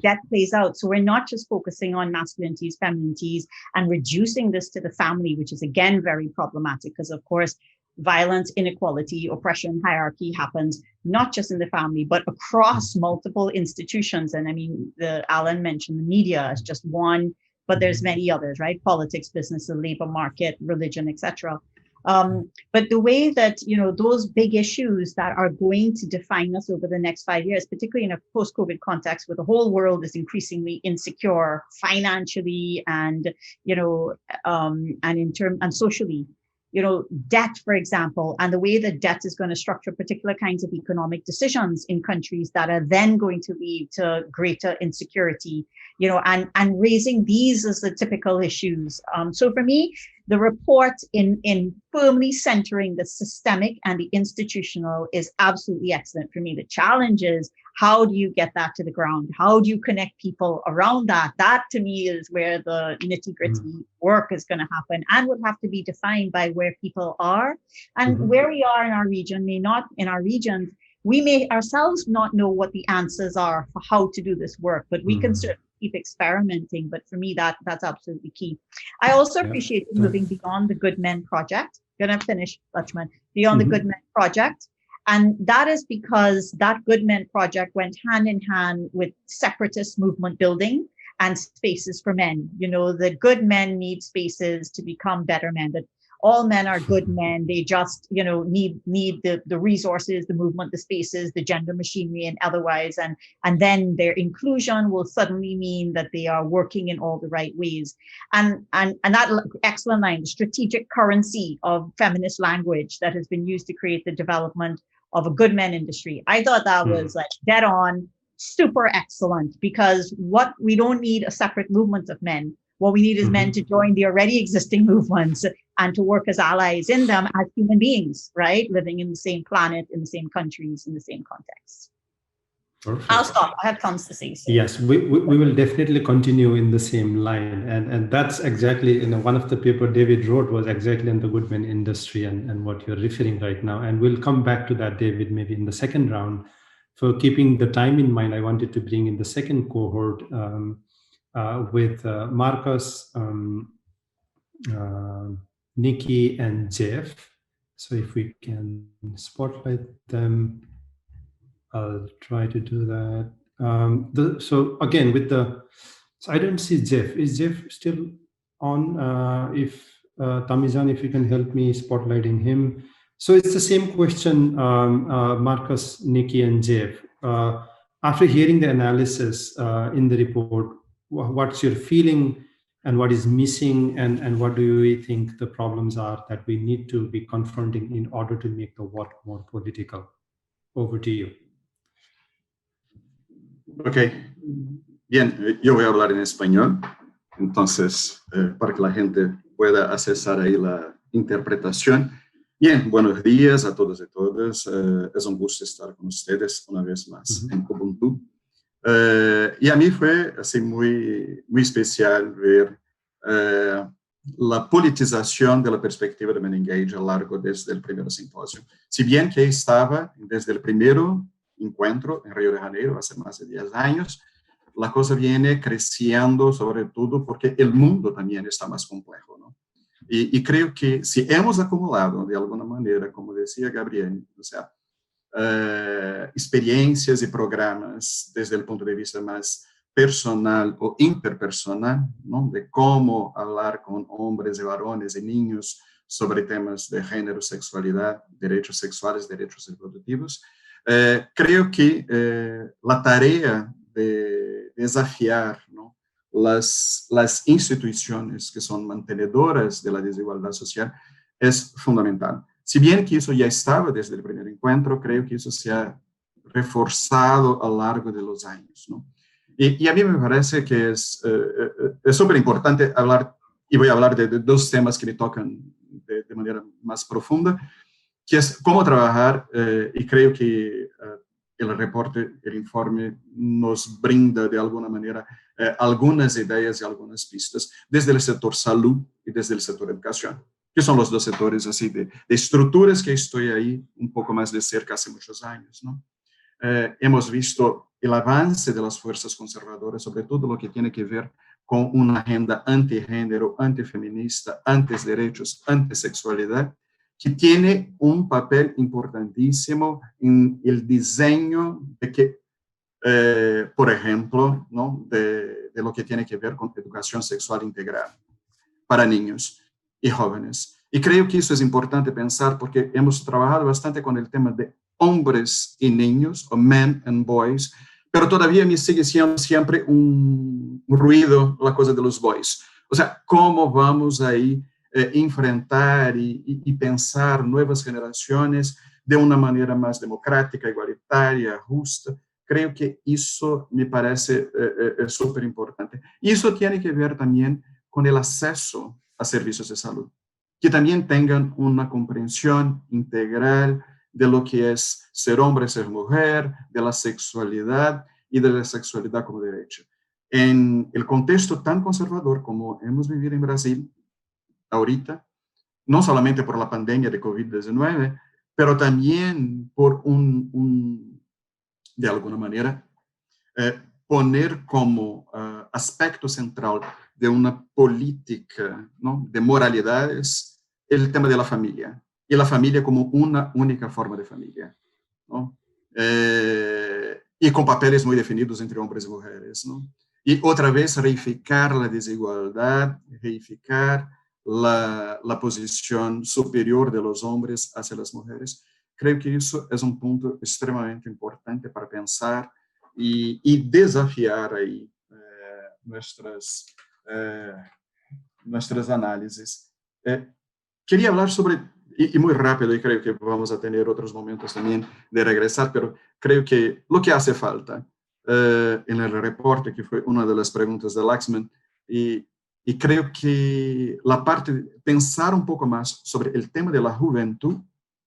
debt plays out, so we're not just focusing on masculinities, femininities, and reducing this to the family, which is again very problematic, because of course violence, inequality, oppression, hierarchy happens not just in the family, but across multiple institutions. And Alan mentioned the media as just one, but there's many others, right? Politics, business, the labor market, religion, etc. But the way that, those big issues that are going to define us over the next 5 years, particularly in a post-COVID context where the whole world is increasingly insecure financially and, and socially, debt, for example, and the way that debt is going to structure particular kinds of economic decisions in countries that are then going to lead to greater insecurity, and raising these as the typical issues. So for me, the report in firmly centering the systemic and the institutional is absolutely excellent for me. The challenge is, how do you get that to the ground? How do you connect people around that? That to me is where the nitty-gritty work is going to happen, and would have to be defined by where people are and where we are in our region. We may ourselves not know what the answers are for how to do this work, but we can certainly keep experimenting. But for me, that's absolutely key. I also appreciate moving beyond the Good Men Project. Gonna finish, Lakshman, beyond the Good Men Project. And that is because that Good Men Project went hand in hand with separatist movement building and spaces for men. The good men need spaces to become better men, that all men are good men. They just, need the resources, the movement, the spaces, the gender machinery and otherwise. And then their inclusion will suddenly mean that they are working in all the right ways. And that excellent line, the strategic currency of feminist language that has been used to create the development of a good men industry. I thought that was like dead on, super excellent, because what we don't need a separate movement of men. What we need is men to join the already existing movements and to work as allies in them as human beings, right? Living in the same planet, in the same countries, in the same context. Perfect. I'll stop. I have tons to say. So. Yes, we will definitely continue in the same line. And that's exactly, one of the paper David wrote was exactly in the good men industry and what you're referring right now. And we'll come back to that, David, maybe in the second round. For keeping the time in mind, I wanted to bring in the second cohort with Marcus, Nikki, and Jeff. So if we can spotlight them, I'll try to do that. So again, so I don't see Jeff. Is Jeff still on? If Tamizan, if you can help me spotlighting him. So it's the same question, Marcus, Nikki, and Jeff. After hearing the analysis in the report, what's your feeling and what is missing, and what do you think the problems are that we need to be confronting in order to make the work more political? Over to you. Ok, bien, yo voy a hablar en español, entonces, para que la gente pueda accesar ahí la interpretación. Bien, buenos días a todos y todas. Es un gusto estar con ustedes una vez más en Ubuntu. Y a mí fue así muy especial ver la politización de la perspectiva de MenEngage a lo largo desde el primer simposio. Si bien que estaba desde el primero encuentro en Río de Janeiro hace más de 10 años, la cosa viene creciendo sobre todo porque el mundo también está más complejo, ¿no? Y creo que si hemos acumulado de alguna manera, como decía Gabriel, o sea, experiencias y programas desde el punto de vista más personal o interpersonal, ¿no? De cómo hablar con hombres y varones y niños sobre temas de género, sexualidad, derechos sexuales, derechos reproductivos. Creo que la tarea de desafiar, ¿no?, las instituciones que son mantenedoras de la desigualdad social es fundamental. Si bien que eso ya estaba desde el primer encuentro, creo que eso se ha reforzado a lo largo de los años, ¿no? Y a mí me parece que es súper importante hablar, y voy a hablar de dos temas que me tocan de manera más profunda, que es cómo trabajar, y creo que el reporte, el informe, nos brinda de alguna manera algunas ideas y algunas pistas desde el sector salud y desde el sector educación, que son los dos sectores así de estructuras que estoy ahí un poco más de cerca hace muchos años, ¿no? Hemos visto el avance de las fuerzas conservadoras, sobre todo lo que tiene que ver con una agenda antigénero, antifeminista, antiderechos, antisexualidad, que tiene un papel importantísimo en el diseño de que, por ejemplo, ¿no?, de lo que tiene que ver con educación sexual integral para niños y jóvenes. Y creo que eso es importante pensar porque hemos trabajado bastante con el tema de hombres y niños, o men and boys, pero todavía me sigue siendo siempre un ruido la cosa de los boys. O sea, ¿cómo vamos ahí enfrentar y pensar nuevas generaciones de una manera más democrática, igualitaria, justa? Creo que eso me parece súper importante. Y eso tiene que ver también con el acceso a servicios de salud, que también tengan una comprensión integral de lo que es ser hombre, ser mujer, de la sexualidad y de la sexualidad como derecho. En el contexto tan conservador como hemos vivido en Brasil ahorita, no solamente por la pandemia de COVID-19, pero también por de alguna manera, poner como aspecto central de una política, ¿no?, de moralidades el tema de la familia, y la familia como una única forma de familia, ¿no? Y con papeles muy definidos entre hombres y mujeres, ¿no? Y otra vez reificar la desigualdad, reificar la posición superior de los hombres hacia las mujeres. Creo que eso es un punto extremadamente importante para pensar y desafiar ahí nuestras análisis. Quería hablar sobre, y muy rápido, y creo que vamos a tener otros momentos también de regresar, pero creo que lo que hace falta en el reporte, que fue una de las preguntas de Laxman, y creo que la parte de pensar un poco más sobre el tema de la juventud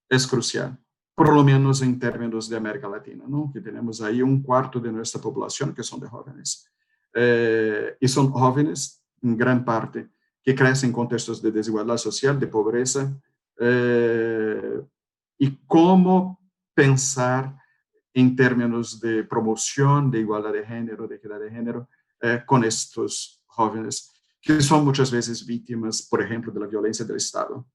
es crucial, por lo menos en términos de América Latina, ¿no?, que tenemos ahí un cuarto de nuestra población que son de jóvenes. Y son jóvenes, en gran parte, que crecen en contextos de desigualdad social, de pobreza, y cómo pensar en términos de promoción, de igualdad de género, de equidad de género, con estos jóvenes, que son muchas veces víctimas, por ejemplo, de la violencia del Estado.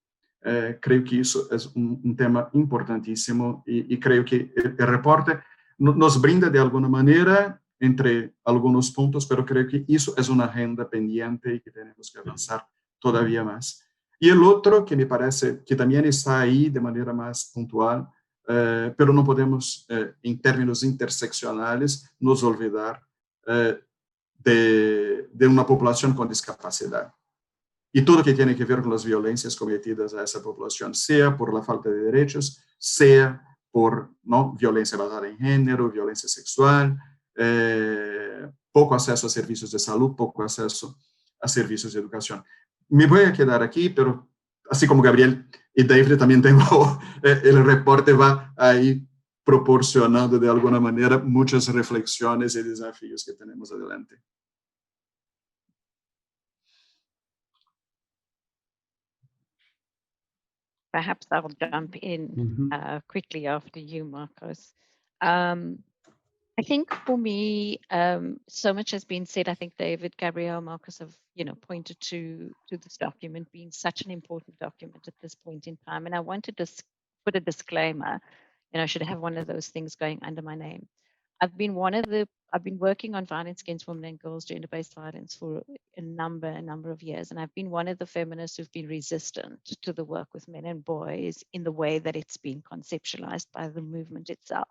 Creo que eso es un tema importantísimo y creo que el reporte nos brinda de alguna manera entre algunos puntos, pero creo que eso es una agenda pendiente y que tenemos que avanzar todavía más. Y el otro que me parece que también está ahí de manera más puntual, pero no podemos, en términos interseccionales, nos olvidar de de una población con discapacidad. Y todo que tiene que ver con las violencias cometidas a esa población, sea por la falta de derechos, sea por violencia basada en género, violencia sexual, poco acceso a servicios de salud, poco acceso a servicios de educación. Me voy a quedar aquí, pero así como Gabriel y David, también tengo, el reporte va ahí proporcionando de alguna manera muchas reflexiones y desafíos que tenemos adelante. Perhaps I'll jump in quickly after you, Marcos. I think for me, so much has been said. I think David, Gabrielle, Marcus have, pointed to this document being such an important document at this point in time. And I wanted to put a disclaimer, I should have one of those things going under my name. I've been working on violence against women and girls, gender-based violence for a number of years. And I've been one of the feminists who've been resistant to the work with men and boys in the way that it's been conceptualized by the movement itself.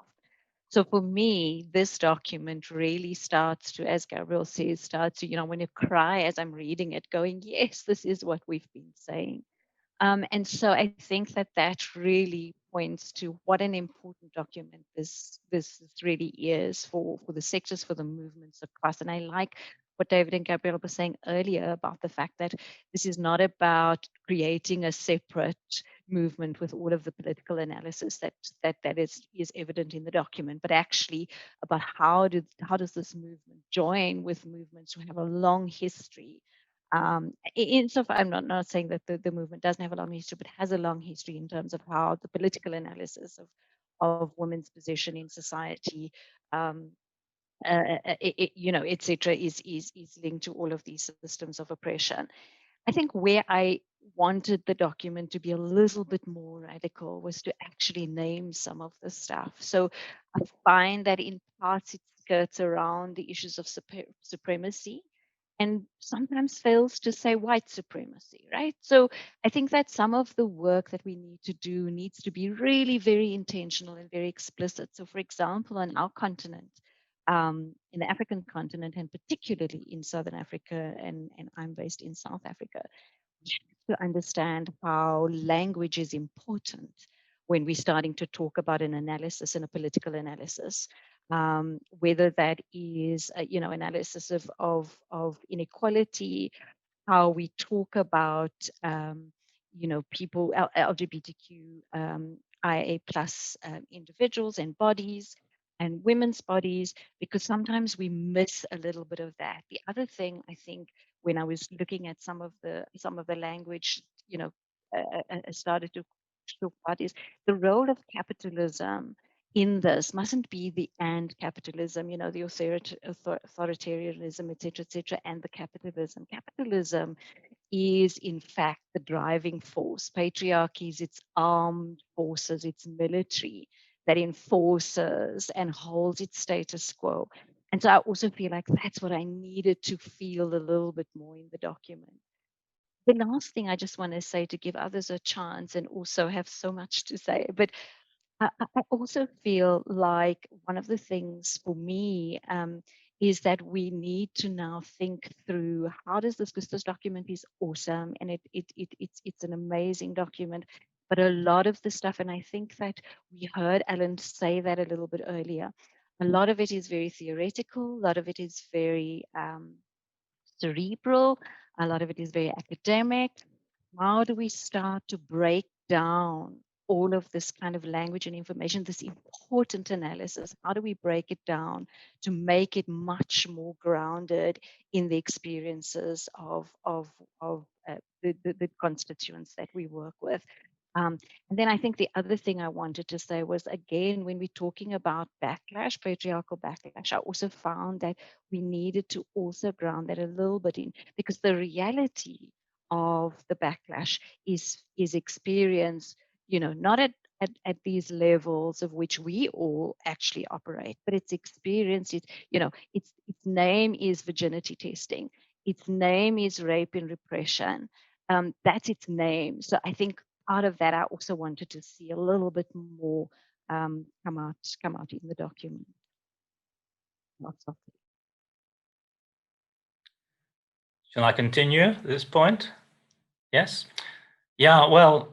So for me, this document really starts to, as Gabriel says, when you cry as I'm reading it, going, yes, this is what we've been saying. And so I think that really points to what an important document this really is for the sectors, for the movements across. And I like what David and Gabriel were saying earlier about the fact that this is not about creating a separate movement with all of the political analysis that is evident in the document, but actually about how does this movement join with movements who have a long history. Insofar, I'm not saying that the movement doesn't have a long history, but has a long history in terms of how the political analysis of women's position in society, etc., is linked to all of these systems of oppression. I think where I wanted the document to be a little bit more radical was to actually name some of the stuff. So I find that in parts it skirts around the issues of supremacy, and sometimes fails to say white supremacy, right? So I think that some of the work that we need to do needs to be really very intentional and very explicit. So for example, on our continent, in the African continent, and particularly in Southern Africa, and I'm based in South Africa, we have to understand how language is important when we're starting to talk about an analysis and a political analysis. Whether that is, analysis of inequality, how we talk about, people, LGBTQ, IA plus individuals and bodies, and women's bodies, because sometimes we miss a little bit of that. The other thing, I think, when I was looking at some of the language, started to talk about, is the role of capitalism in this mustn't be the and capitalism, the authoritarianism, etc., and the capitalism. Capitalism is in fact the driving force. Patriarchy is its armed forces, its military that enforces and holds its status quo. And so I also feel like that's what I needed to feel a little bit more in the document. The last thing I just want to say, to give others a chance and also have so much to say, but I also feel like one of the things for me is that we need to now think through how does this, because this document is awesome and it's an amazing document, but a lot of the stuff, and I think that we heard Ellen say that a little bit earlier, a lot of it is very theoretical, a lot of it is very cerebral, a lot of it is very academic. How do we start to break down all of this kind of language and information, this important analysis? How do we break it down to make it much more grounded in the experiences of the constituents that we work with? And then I think the other thing I wanted to say was, again, when we're talking about backlash, patriarchal backlash, I also found that we needed to also ground that a little bit in, because the reality of the backlash is experienced, not at these levels of which we all actually operate, but it's experienced, its name is virginity testing, its name is rape and repression. That's its name. So I think part of that I also wanted to see a little bit more come out in the document. Lots of Can I continue at this point? Yes? Yeah, well,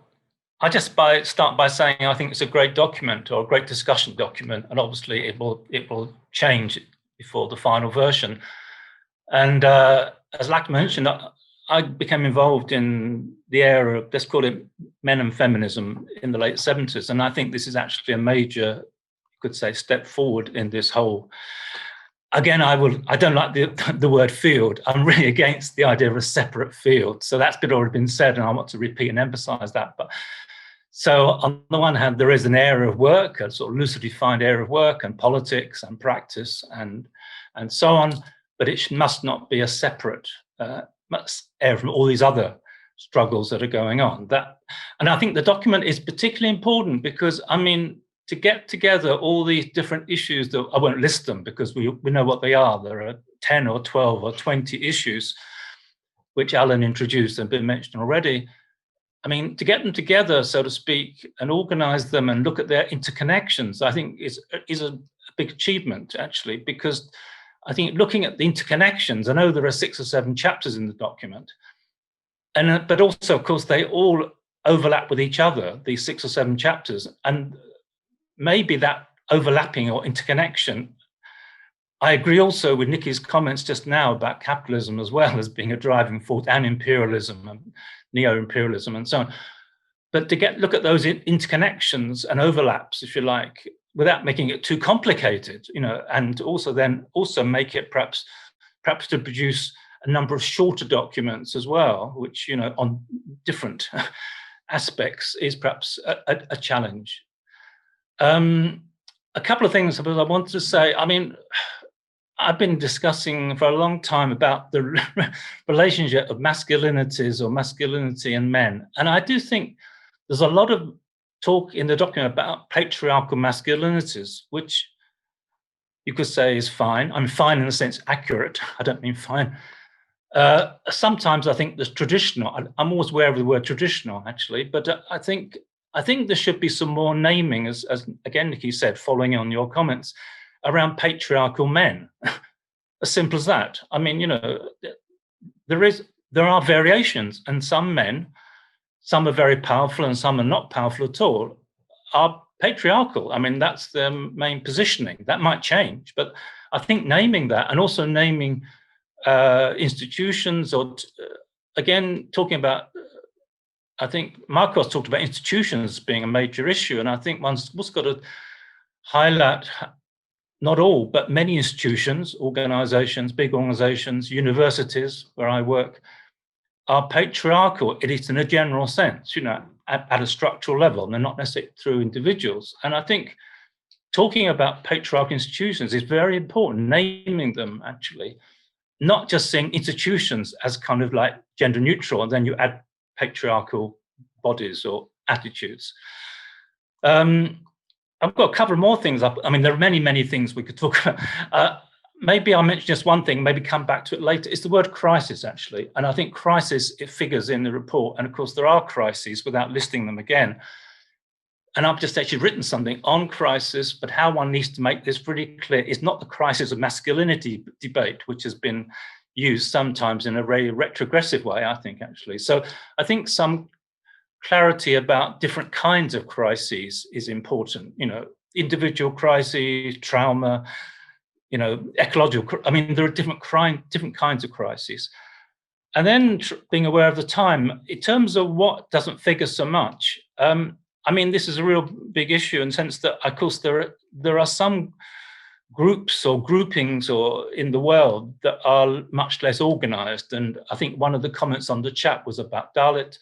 I just start by saying I think it's a great document, or a great discussion document, and obviously it will change before the final version. And as Lak mentioned, I became involved in the era of, let's call it men and feminism, in the late 70s. And I think this is actually a major, you could say, step forward in this whole. Again, I don't like the word field. I'm really against the idea of a separate field. So that's already been said, and I want to repeat and emphasize that. But so on the one hand, there is an area of work, a sort of loosely defined area of work, and politics and practice and so on. But it must not be a separate area from all these other struggles that are going on. And I think the document is particularly important because, I mean, to get together all these different issues, that I won't list them because we know what they are. There are 10 or 12 or 20 issues which Alan introduced and been mentioned already. I mean, to get them together, so to speak, and organize them and look at their interconnections, I think is a big achievement, actually, because I think looking at the interconnections, I know there are 6 or 7 chapters in the document, but also, of course, they all overlap with each other, these 6 or 7 chapters, and maybe that overlapping or interconnection. I agree also with Nikki's comments just now about capitalism as well as being a driving force, and imperialism and neo-imperialism and so on. But to look at those interconnections and overlaps, if you like, without making it too complicated, and also make it perhaps to produce a number of shorter documents as well, which, on different aspects is perhaps a challenge. A couple of things I wanted to say. I mean, I've been discussing for a long time about the relationship of masculinities or masculinity and men. And I do think there's a lot of talk in the document about patriarchal masculinities, which you could say is fine. I'm fine in the sense accurate. I don't mean fine. Sometimes I think there's traditional. I'm always aware of the word traditional, actually, but I think there should be some more naming, as again, Nikki said, following on your comments, around patriarchal men. As simple as that. I mean, there are variations, and some men, some are very powerful and some are not powerful at all, are patriarchal. I mean, that's their main positioning. That might change, but I think naming that, and also naming institutions, or again, talking about, I think Marcos talked about institutions being a major issue, and I think one's got to highlight not all, but many institutions, organizations, big organizations, universities where I work, are patriarchal, at least in a general sense, at a structural level. They're not necessarily through individuals. And I think talking about patriarchal institutions is very important, naming them, actually, not just seeing institutions as kind of like gender neutral, and then you add patriarchal bodies or attitudes. I've got a couple more things up. I mean, there are many, many things we could talk about. Maybe I'll mention just one thing, maybe come back to it later. It's the word crisis, actually. And I think crisis, it figures in the report. And of course, there are crises without listing them again. And I've just actually written something on crisis, but how one needs to make this pretty clear is not the crisis of masculinity debate, which has been used sometimes in a very retrogressive way, I think, actually. So I think some clarity about different kinds of crises is important, individual crises, trauma, ecological. I mean, there are different kinds of crises. And then being aware of the time, in terms of what doesn't figure so much, I mean, this is a real big issue in the sense that, of course, there are some groups or groupings in the world that are much less organized. And I think one of the comments on the chat was about Dalit,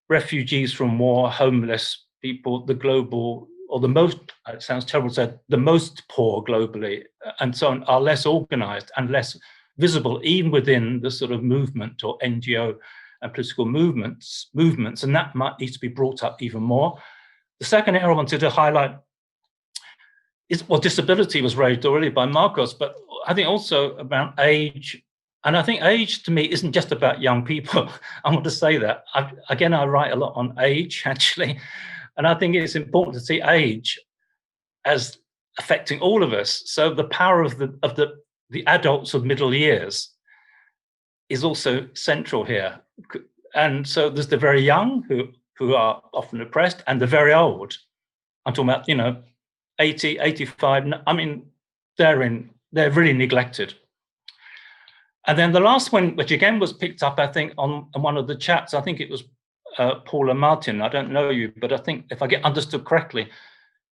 refugees from war, homeless people, the global, or the most, it sounds terrible to say, the most poor globally, and so on, are less organized and less visible, even within the sort of movement or NGO and political movements, and that might need to be brought up even more. The second area I wanted to highlight is, well, disability was raised already by Marcos, but I think also about age. And I think age to me isn't just about young people. I want to say that. I write a lot on age, actually. And I think it's important to see age as affecting all of us. So the power of the adults of middle years is also central here. And so there's the very young who are often oppressed, and the very old. I'm talking about, 80, 85. I mean, they're really neglected. And then the last one, which again was picked up, I think, on one of the chats, I think it was Paula Martin. I don't know you, but I think if I get understood correctly,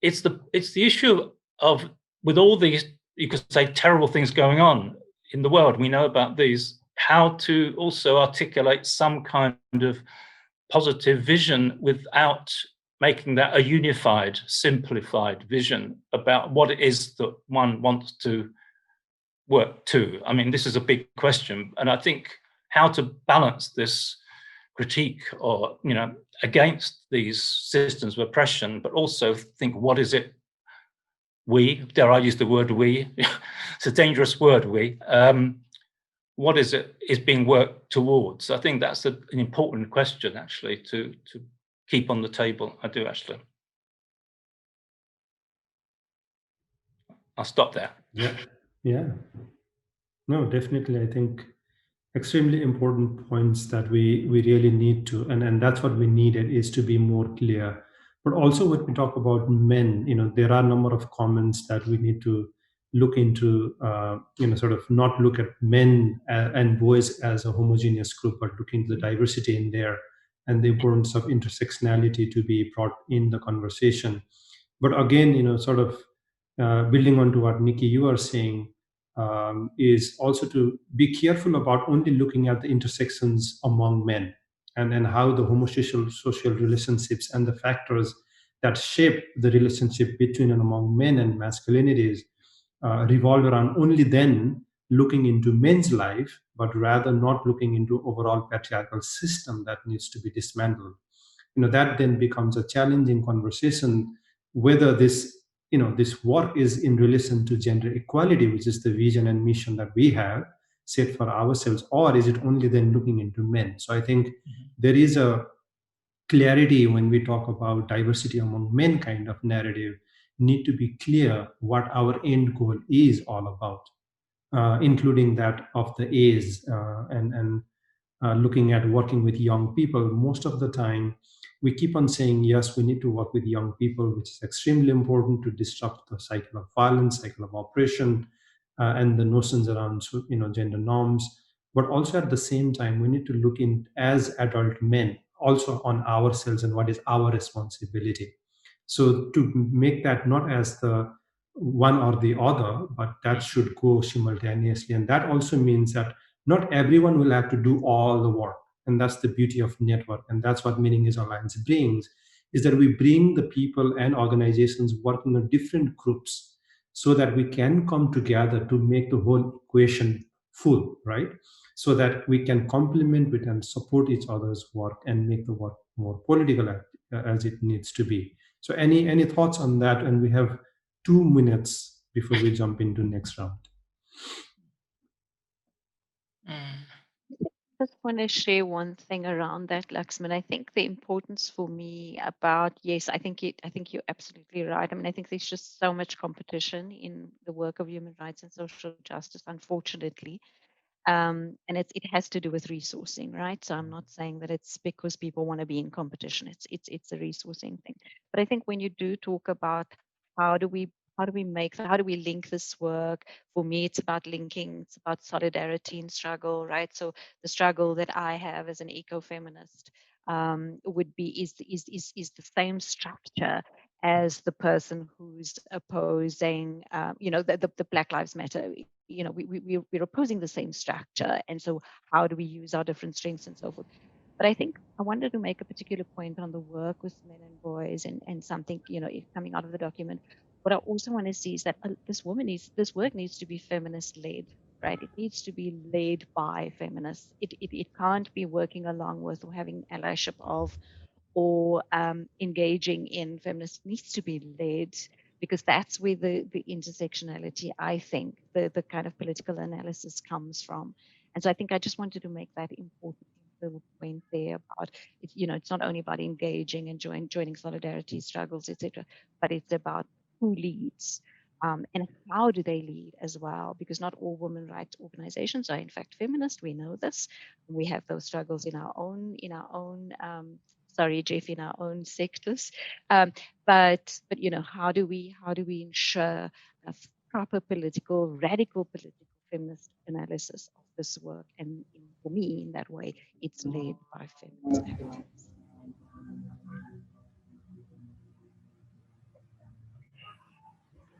it's the issue of, with all these, you could say, terrible things going on in the world, we know about these, how to also articulate some kind of positive vision without making that a unified, simplified vision about what it is that one wants to work to. I mean, this is a big question, and I think how to balance this critique or, against these systems of oppression, but also think, what is it dare I use the word we? It's a dangerous word, what is being worked towards? I think that's an important question, actually, to keep on the table. I do, actually. I'll stop there. Yeah. No, definitely. I think extremely important points that we really need to, and that's what we needed, is to be more clear. But also when we talk about men, there are a number of comments that we need to look into, sort of not look at men and boys as a homogeneous group, but look into the diversity in there and the importance of intersectionality to be brought in the conversation. But again, sort of building on to what Nikki, you are saying, is also to be careful about only looking at the intersections among men and how the homosocial social relationships and the factors that shape the relationship between and among men and masculinities revolve around only then looking into men's life, but rather not looking into overall patriarchal system that needs to be dismantled. That then becomes a challenging conversation, whether this work is in relation to gender equality, which is the vision and mission that we have set for ourselves, or is it only then looking into men? So I think there is a clarity when we talk about diversity among men kind of narrative, need to be clear what our end goal is all about, including that of the A's, and looking at working with young people. Most of the time, we keep on saying, yes, we need to work with young people, which is extremely important to disrupt the cycle of violence, cycle of oppression, and the notions around gender norms. But also at the same time, we need to look in as adult men also on ourselves and what is our responsibility. So to make that not as the one or the other, but that should go simultaneously. And that also means that not everyone will have to do all the work. And that's the beauty of network. And that's what MenEngage Alliance brings, is that we bring the people and organizations working on different groups so that we can come together to make the whole equation full, right? So that we can complement it and support each other's work and make the work more political as it needs to be. So any thoughts on that? And we have 2 minutes before we jump into next round. I just want to share one thing around that, Laxman. I think the importance for me about, yes, I think you're absolutely right. I mean, I think there's just so much competition in the work of human rights and social justice, unfortunately. And it has to do with resourcing, right? So I'm not saying that it's because people want to be in competition. It's a resourcing thing. But I think when you do talk about how do we link this work? For me, it's about linking, it's about solidarity and struggle, right? So the struggle that I have as an eco-feminist would be is the same structure as the person who's opposing, the Black Lives Matter. We're opposing the same structure, and so how do we use our different strengths and so forth? But I think I wanted to make a particular point on the work with men and boys, and something coming out of the document. What I also want to see is that this work needs to be feminist led, right? It needs to be led by feminists. It can't be working along with or having allyship of or engaging in feminists. It needs to be led, because that's where the intersectionality, I think, the kind of political analysis comes from. And so I think I just wanted to make that important little point there about it's not only about engaging and joining solidarity struggles, etc., but it's about who leads. and how do they lead as well? Because not all women rights organizations are in fact feminist. We know this. We have those struggles in our own sorry, Jeff, in our own sectors. But you know, how do we ensure a proper radical political feminist analysis of this work? And for me, in that way, it's led by feminist activists.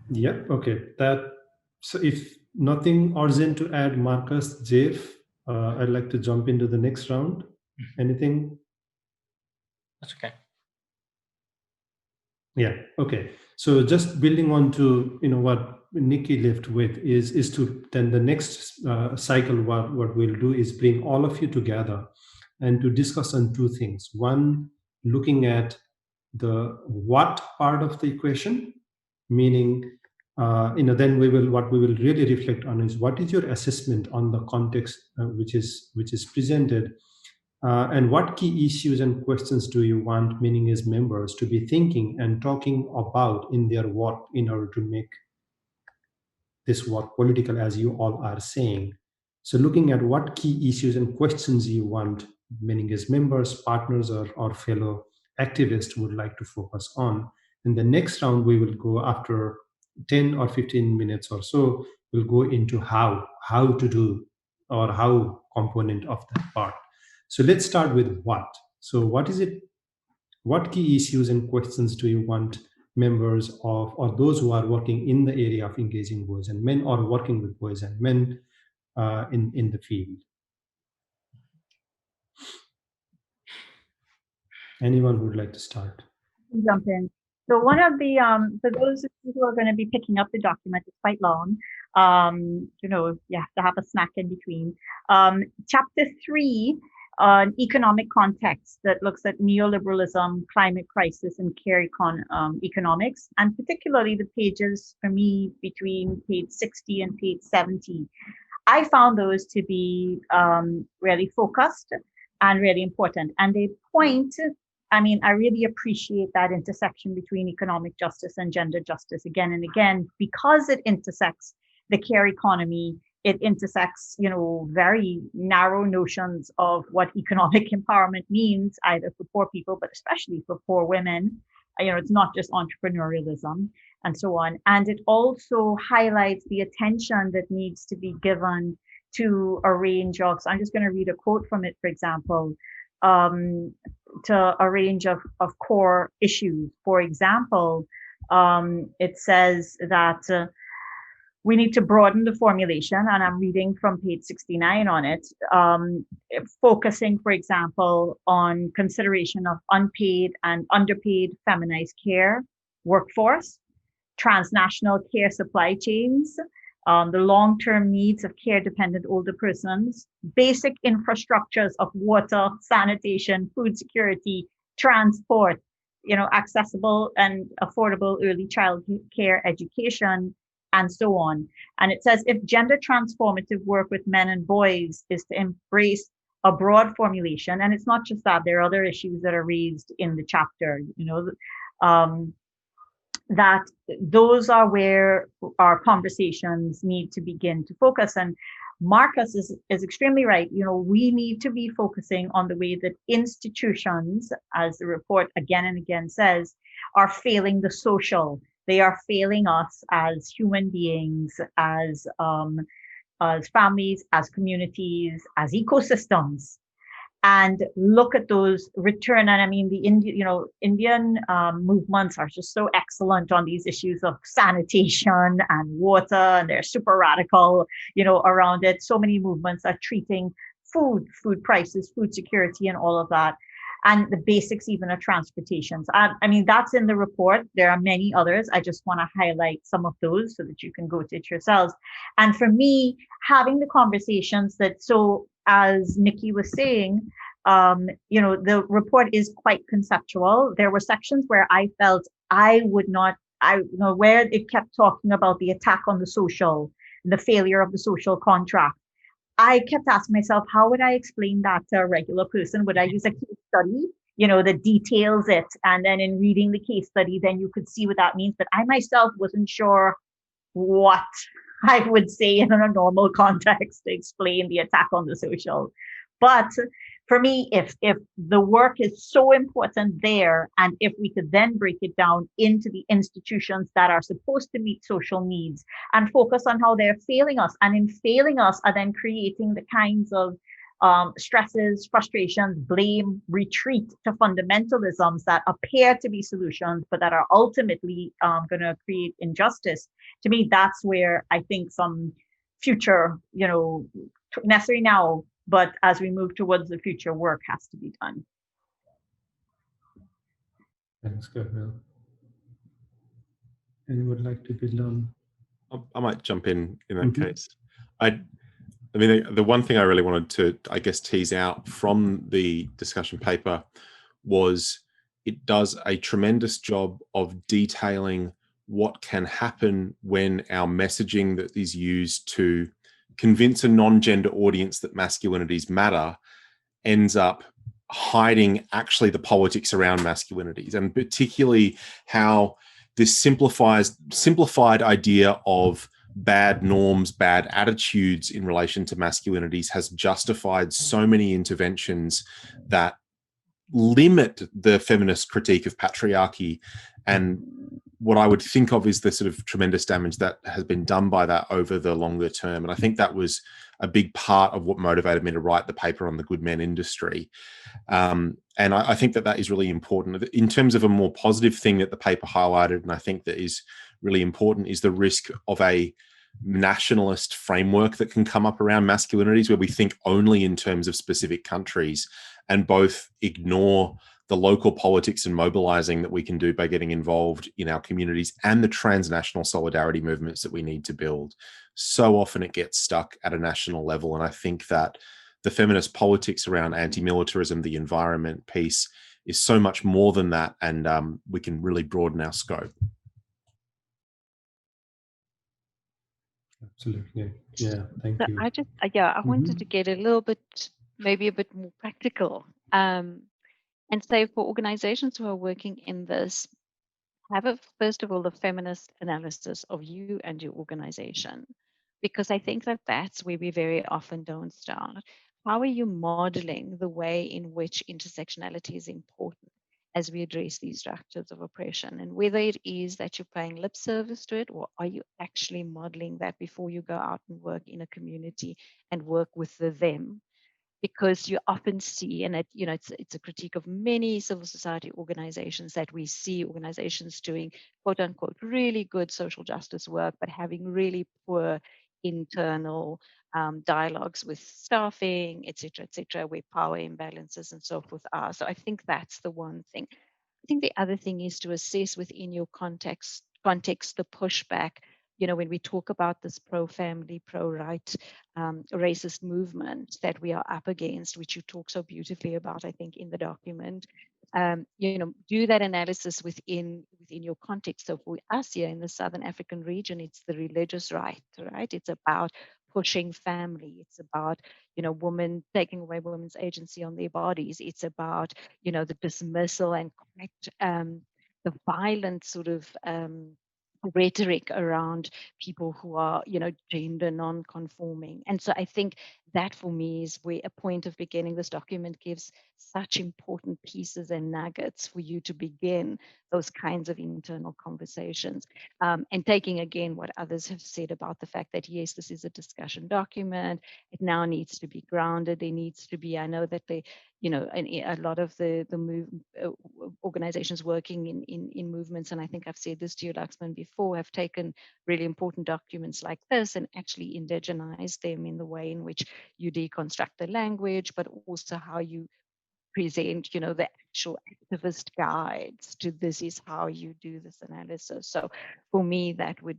Yep. Okay. So if nothing urgent to add, Marcus, Jeff, I'd like to jump into the next round. Anything? That's okay. Yeah. Okay. So just building on to what Nikki left with is to then the next cycle. What we'll do is bring all of you together and to discuss on two things. One, looking at the what part of the equation, meaning then what we will really reflect on is what is your assessment on the context which is presented, and what key issues and questions do you want MenEngage members to be thinking and talking about in their work in order to make this work political, as you all are saying. So looking at what key issues and questions you want MenEngage members, partners, or fellow activists would like to focus on. In the next round, we will go after 10 or 15 minutes or so, we'll go into how to do, or how component of that part. So let's start with what. So what is it? What key issues and questions do you want members of, or those who are working in the area of engaging boys and men, or working with boys and men in the field? Anyone who would like to start? Jump in. So one of the for those of you who are going to be picking up the document, it's quite long. You have to have a snack in between. Chapter 3 on economic context that looks at neoliberalism, climate crisis, and care economics, and particularly the pages for me between page 60 and page 70. I found those to be really focused and really important, and they point. I really appreciate that intersection between economic justice and gender justice again and again, because it intersects the care economy. It intersects, very narrow notions of what economic empowerment means, either for poor people, but especially for poor women. It's not just entrepreneurialism and so on. And it also highlights the attention that needs to be given to a range of, so I'm just going to read a quote from it, for example, to a range of core issues. For example, it says that we need to broaden the formulation, and I'm reading from page 69 on it, focusing, for example, on consideration of unpaid and underpaid feminized care workforce, transnational care supply chains, the long-term needs of care-dependent older persons, basic infrastructures of water, sanitation, food security, transport, accessible and affordable early child care education, and so on. And it says, if gender transformative work with men and boys is to embrace a broad formulation, and it's not just that, there are other issues that are raised in the chapter, that those are where our conversations need to begin to focus. And Marcus is extremely right. We need to be focusing on the way that institutions, as the report again and again says, are failing the social. They are failing us as human beings, as families, as communities, as ecosystems. And look at those return. And the Indian movements are just so excellent on these issues of sanitation and water, and they're super radical, around it. So many movements are treating food prices, food security, and all of that, and the basics even of transportation. That's in the report. There are many others. I just want to highlight some of those so that you can go to it yourselves. And for me, having the conversations that, so as Nikki was saying, the report is quite conceptual. There were sections where I felt where it kept talking about the attack on the social, the failure of the social contract. I kept asking myself, how would I explain that to a regular person? Would I use a case study, that details it? And then in reading the case study, then you could see what that means. But I myself wasn't sure what I would say in a normal context to explain the attack on the social. But for me, if the work is so important there, and if we could then break it down into the institutions that are supposed to meet social needs and focus on how they're failing us, and in failing us are then creating the kinds of stresses, frustrations, blame, retreat to fundamentalisms that appear to be solutions, but that are ultimately going to create injustice. To me, that's where I think some future, necessary now, but as we move towards the future, work has to be done. Thanks, Gabrielle. Anyone would like to build on? I might jump in that case. I mean, the one thing I really wanted to, I guess, tease out from the discussion paper was it does a tremendous job of detailing what can happen when our messaging that is used to convince a non-gender audience that masculinities matter ends up hiding actually the politics around masculinities, and particularly how this simplified idea of bad norms, bad attitudes in relation to masculinities has justified so many interventions that limit the feminist critique of patriarchy. And what I would think of is the sort of tremendous damage that has been done by that over the longer term. And I think that was a big part of what motivated me to write the paper on the good men industry. And I think that is really important. In terms of a more positive thing that the paper highlighted, and I think that is really important, is the risk of a nationalist framework that can come up around masculinities, where we think only in terms of specific countries and both ignore the local politics and mobilizing that we can do by getting involved in our communities and the transnational solidarity movements that we need to build. So often it gets stuck at a national level. And I think that the feminist politics around anti-militarism, the environment piece, is so much more than that. And we can really broaden our scope. Absolutely. Yeah, thank you. I wanted to get a little bit, maybe a bit more practical. And say for organizations who are working in this, have first of all, a feminist analysis of you and your organization, because I think that that's where we very often don't start. How are you modeling the way in which intersectionality is important as we address these structures of oppression, and whether it is that you're paying lip service to it, or are you actually modeling that before you go out and work in a community and work with them? Because you often see, and it's a critique of many civil society organizations, that we see organizations doing quote unquote really good social justice work, but having really poor internal dialogues with staffing, et cetera, where power imbalances and so forth are. So I think that's the one thing. I think the other thing is to assess within your context the pushback. When we talk about this pro-family, pro-right, racist movement that we are up against, which you talk so beautifully about, I think, in the document, do that analysis within your context. So for us here in the Southern African region, it's the religious right? It's about pushing family. It's about, women taking away women's agency on their bodies. It's about, the dismissal and the violent sort of rhetoric around people who are, gender non-conforming. And so I think that for me is where a point of beginning. This document gives such important pieces and nuggets for you to begin those kinds of internal conversations. And taking again what others have said about the fact that, yes, this is a discussion document. It now needs to be grounded. There needs to be, I know that they, a lot of the organizations working in movements, and I think I've said this to you, Laxman, before, have taken really important documents like this and actually indigenized them in the way in which you deconstruct the language, but also how you present, the actual activist guides to this is how you do this analysis. So for me, that would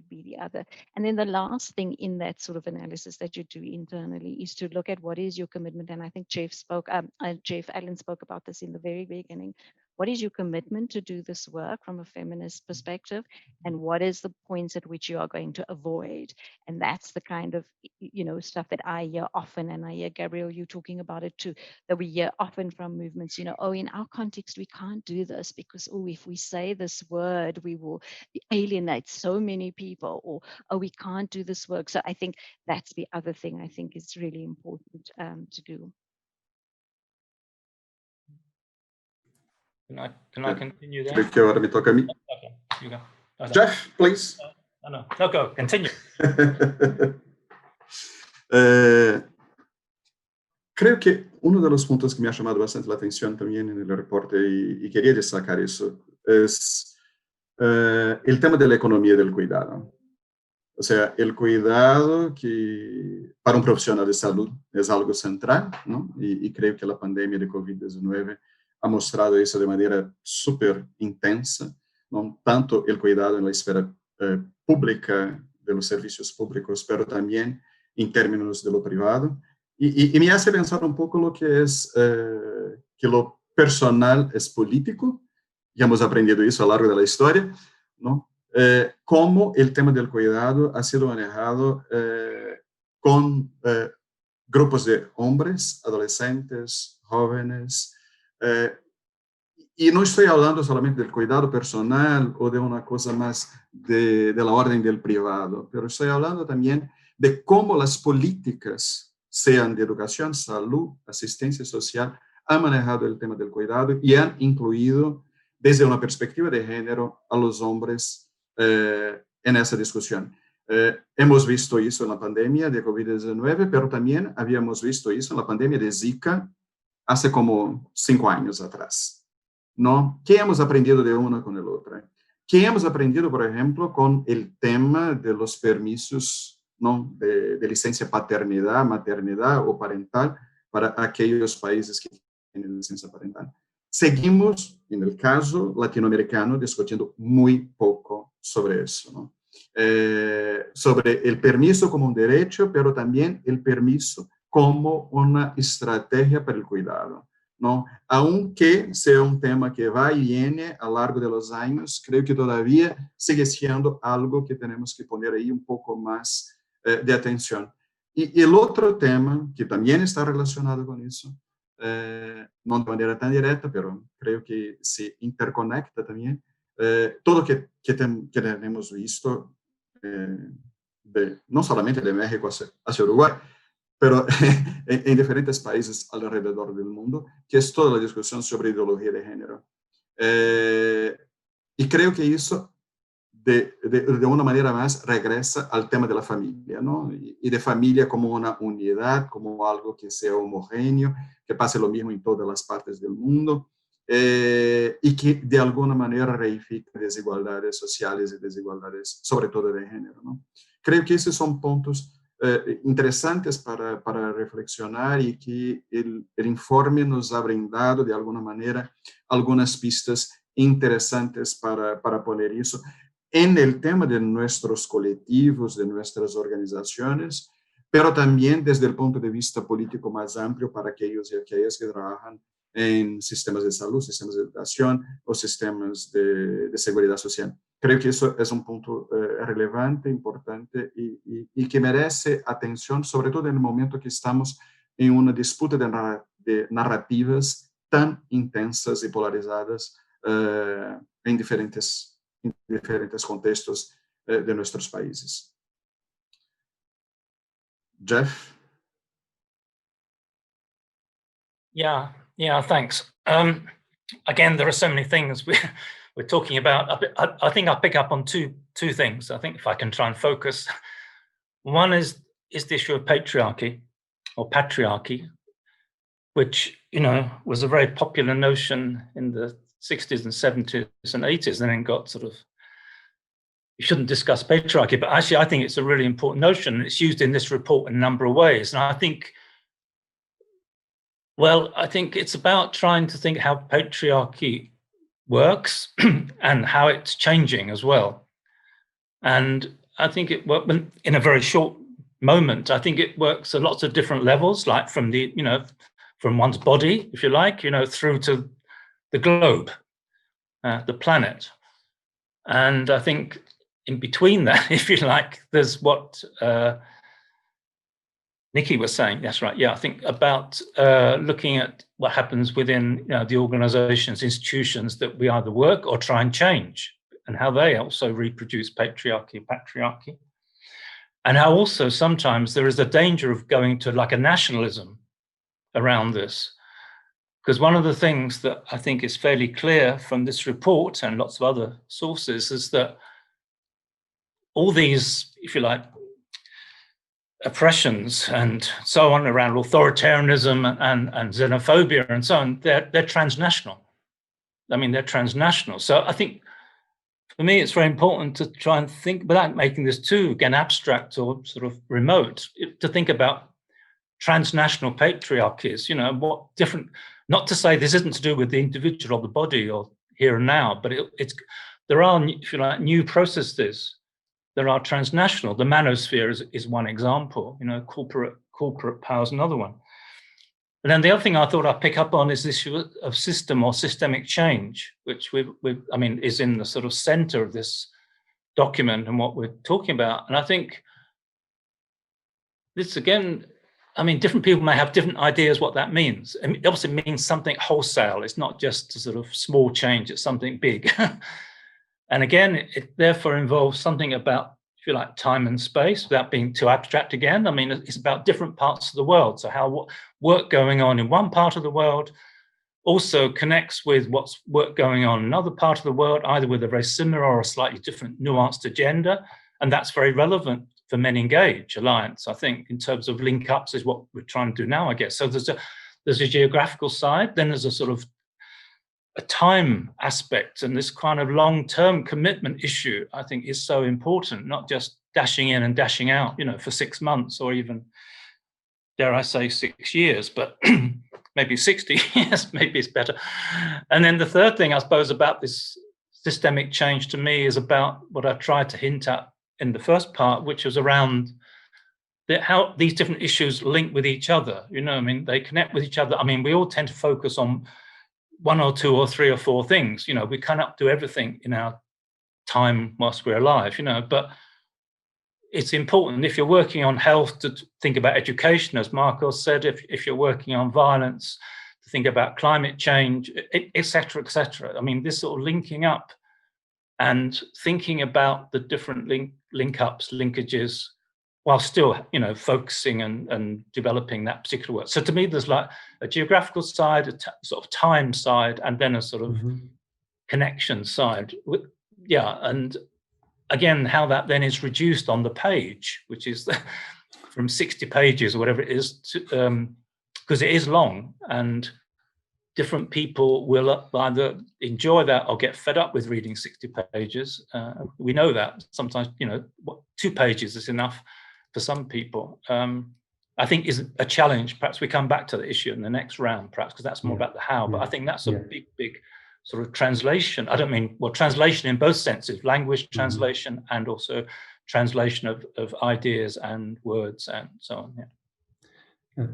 be the other. And then the last thing in that sort of analysis that you do internally is to look at what is your commitment. And I think Jeff Allen spoke about this in the very beginning, what is your commitment to do this work from a feminist perspective, and what is the points at which you are going to avoid? And that's the kind of, stuff that I hear often, and I hear, Gabrielle, you talking about it too, that we hear often from movements, oh, in our context, we can't do this because, oh, if we say this word, we will alienate so many people, or, oh, we can't do this work. So I think that's the other thing I think is really important to do. Can I continue there? Creio que agora me toca a mim. Okay, you go. Jeff, please. No, go, continue. Creo que uno de los puntos que me ha llamado bastante la atención también en el reporte, y quería destacar eso, es el tema de la economía del cuidado. O sea, el cuidado que para un profesional de salud es algo central, ¿no? Y creo que la pandemia de COVID-19 ha mostrado eso de manera súper intensa, ¿no? Tanto el cuidado en la esfera pública, de los servicios públicos, pero también en términos de lo privado. Y me hace pensar un poco lo que es que lo personal es político, ya hemos aprendido eso a lo largo de la historia, ¿no? Cómo el tema del cuidado ha sido manejado con grupos de hombres, adolescentes, jóvenes, y no estoy hablando solamente del cuidado personal o de una cosa más de la orden del privado, pero estoy hablando también de cómo las políticas, sean de educación, salud, asistencia social, han manejado el tema del cuidado y han incluido desde una perspectiva de género a los hombres en esa discusión. Hemos visto eso en la pandemia de COVID-19, pero también habíamos visto eso en la pandemia de Zika hace como 5 años atrás, ¿no? ¿Qué hemos aprendido de una con el otro? ¿Qué hemos aprendido, por ejemplo, con el tema de los permisos, ¿no? de licencia paternidad, maternidad o parental para aquellos países que tienen licencia parental? Seguimos, en el caso latinoamericano, discutiendo muy poco sobre eso, ¿no? Sobre el permiso como un derecho, pero también el permiso como una estrategia para el cuidado, ¿no? Aunque sea un tema que va y viene a lo largo de los años, creo que todavía sigue siendo algo que tenemos que poner ahí un poco más de atención. Y el otro tema que también está relacionado con eso, no de manera tan directa, pero creo que se interconecta también, todo que tenemos visto, no solamente de México hacia Uruguay, pero en diferentes países alrededor del mundo, que es toda la discusión sobre ideología de género. Y creo que eso, de una manera más, regresa al tema de la familia, ¿no? Y de familia como una unidad, como algo que sea homogéneo, que pase lo mismo en todas las partes del mundo, y que de alguna manera reifica desigualdades sociales y desigualdades, sobre todo de género, ¿no? Creo que esos son puntos interesantes para reflexionar y que el informe nos ha brindado de alguna manera algunas pistas interesantes para poner eso en el tema de nuestros colectivos, de nuestras organizaciones, pero también desde el punto de vista político más amplio para aquellos y aquellas que trabajan en sistemas de salud, sistemas de educación o sistemas de seguridad social. Creo que eso es un punto relevante, importante y que merece atención, sobre todo en el momento que estamos en una disputa de narrativas tan intensas y polarizadas en diferentes contextos de nuestros países. Jeff? Yeah, thanks. Again, there are so many things we're talking about. I think I'll pick up on two things. I think if I can try and focus. One is the issue of patriarchy or patriarchy, which, was a very popular notion in the 60s and 70s and 80s, and then got sort of, you shouldn't discuss patriarchy, but actually I think it's a really important notion, and it's used in this report in a number of ways. And I think it's about trying to think how patriarchy works and how it's changing as well. And I think it worked in a very short moment. I think it works at lots of different levels, like from from one's body, if you like, through to the globe. the planet. And I think in between that, if you like, there's what Nikki was saying. That's right. Yeah, I think about looking at what happens within the organizations, institutions that we either work or try and change, and how they also reproduce patriarchy, and how also sometimes there is a danger of going to like a nationalism around this. Because one of the things that I think is fairly clear from this report and lots of other sources is that all these, if you like, oppressions and so on around authoritarianism and xenophobia and so on, they're transnational. I mean, they're transnational. So I think for me, it's very important to try and think, without making this too, again, abstract or sort of remote, to think about transnational patriarchies, what different, not to say this isn't to do with the individual or the body or here and now, but there are, if you like, new processes. There are transnational. The manosphere is one example, corporate power is another one. And then the other thing I thought I'd pick up on is this issue of system or systemic change, which is in the sort of center of this document and what we're talking about. And I think this, again, different people may have different ideas what that means. It obviously means something wholesale. It's not just a sort of small change, it's something big. And again, it therefore involves something about, if you like, time and space, without being too abstract again. It's about different parts of the world. So how work going on in one part of the world also connects with what's work going on in another part of the world, either with a very similar or a slightly different nuanced agenda. And that's very relevant for MenEngage Alliance, I think, in terms of link-ups is what we're trying to do now, I guess. So there's a geographical side, then there's a sort of a time aspect, and this kind of long-term commitment issue, I think, is so important, not just dashing in and dashing out, for 6 months or even, dare I say, 6 years, but maybe 60 years, maybe it's better. And then the third thing, I suppose, about this systemic change to me is about what I tried to hint at in the first part, which was around how these different issues link with each other. They connect with each other. We all tend to focus on one or two or three or four things. We cannot do everything in our time whilst we're alive, but it's important if you're working on health to think about education, as Marcos said, if you're working on violence, to think about climate change, et cetera, et cetera. This sort of linking up and thinking about the different link-ups, linkages, while still, focusing and developing that particular work. So to me, there's like a geographical side, a sort of time side, and then a sort of connection side. And again, how that then is reduced on the page, which is from 60 pages or whatever it is, because it is long, and different people will either enjoy that or get fed up with reading 60 pages. We know that sometimes, 2 pages is enough for some people. I think is a challenge. Perhaps we come back to the issue in the next round, perhaps, because that's more about the how. But I think that's a big sort of translation. I don't mean, translation in both senses, language translation and also translation of ideas and words and so on.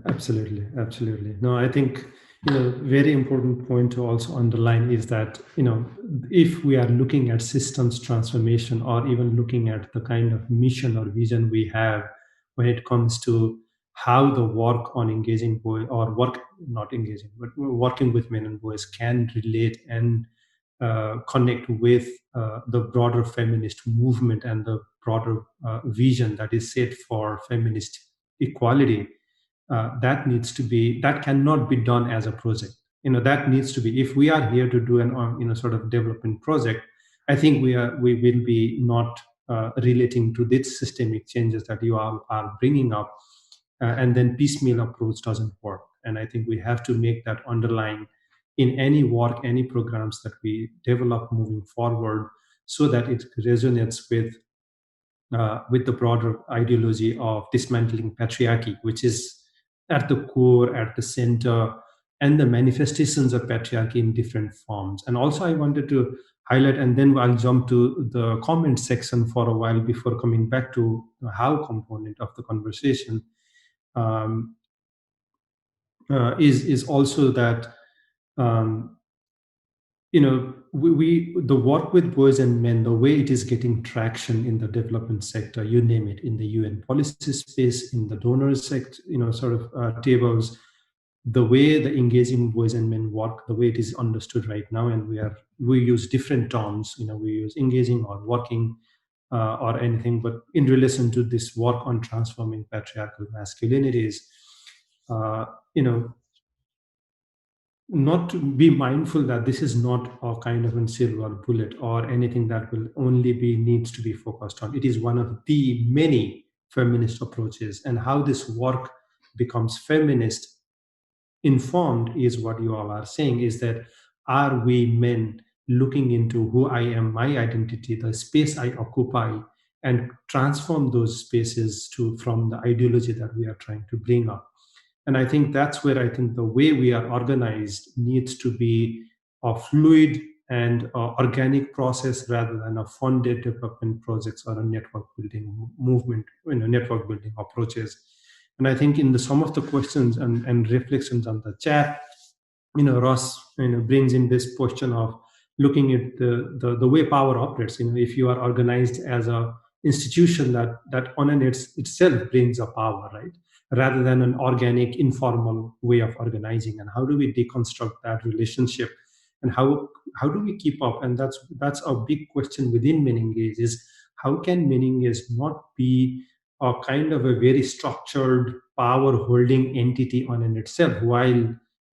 Absolutely. No, I think, very important point to also underline is that, if we are looking at systems transformation or even looking at the kind of mission or vision we have when it comes to how the work on engaging boys or working with men and boys can relate and connect with the broader feminist movement and the broader vision that is set for feminist equality, that cannot be done as a project. That needs to be, if we are here to do an sort of development project, I think we will be not relating to these systemic changes that you all are bringing up, and then piecemeal approach doesn't work. And I think we have to make that underlying in any work, any programs that we develop moving forward, so that it resonates with the broader ideology of dismantling patriarchy, which is at the core, at the center, and the manifestations of patriarchy in different forms. And also I wanted to highlight, and then I'll jump to the comment section for a while before coming back to the how component of the conversation, is also that, the work with boys and men, the way it is getting traction in the development sector, you name it, in the UN policy space, in the donor sector, tables, the way the engaging boys and men work, the way it is understood right now, and we use different terms, we use engaging or working or anything, but in relation to this work on transforming patriarchal masculinities, not to be mindful that this is not a kind of a silver bullet or anything that will only needs to be focused on. It is one of the many feminist approaches, and how this work becomes feminist informed is what you all are saying, is that are we men looking into who I am, my identity, the space I occupy, and transform those spaces from the ideology that we are trying to bring up. And I think that's where I think the way we are organized needs to be a fluid and organic process rather than a funded development projects or a network building movement, network building approaches. And I think in some of the questions and reflections on the chat, Ross brings in this question of looking at the way power operates. If you are organized as a institution that on itself brings a power, right, rather than an organic, informal way of organizing. And how do we deconstruct that relationship? And how do we keep up? And that's a big question within MenEngage, is how can MenEngage not be a kind of a very structured power holding entity on in itself, while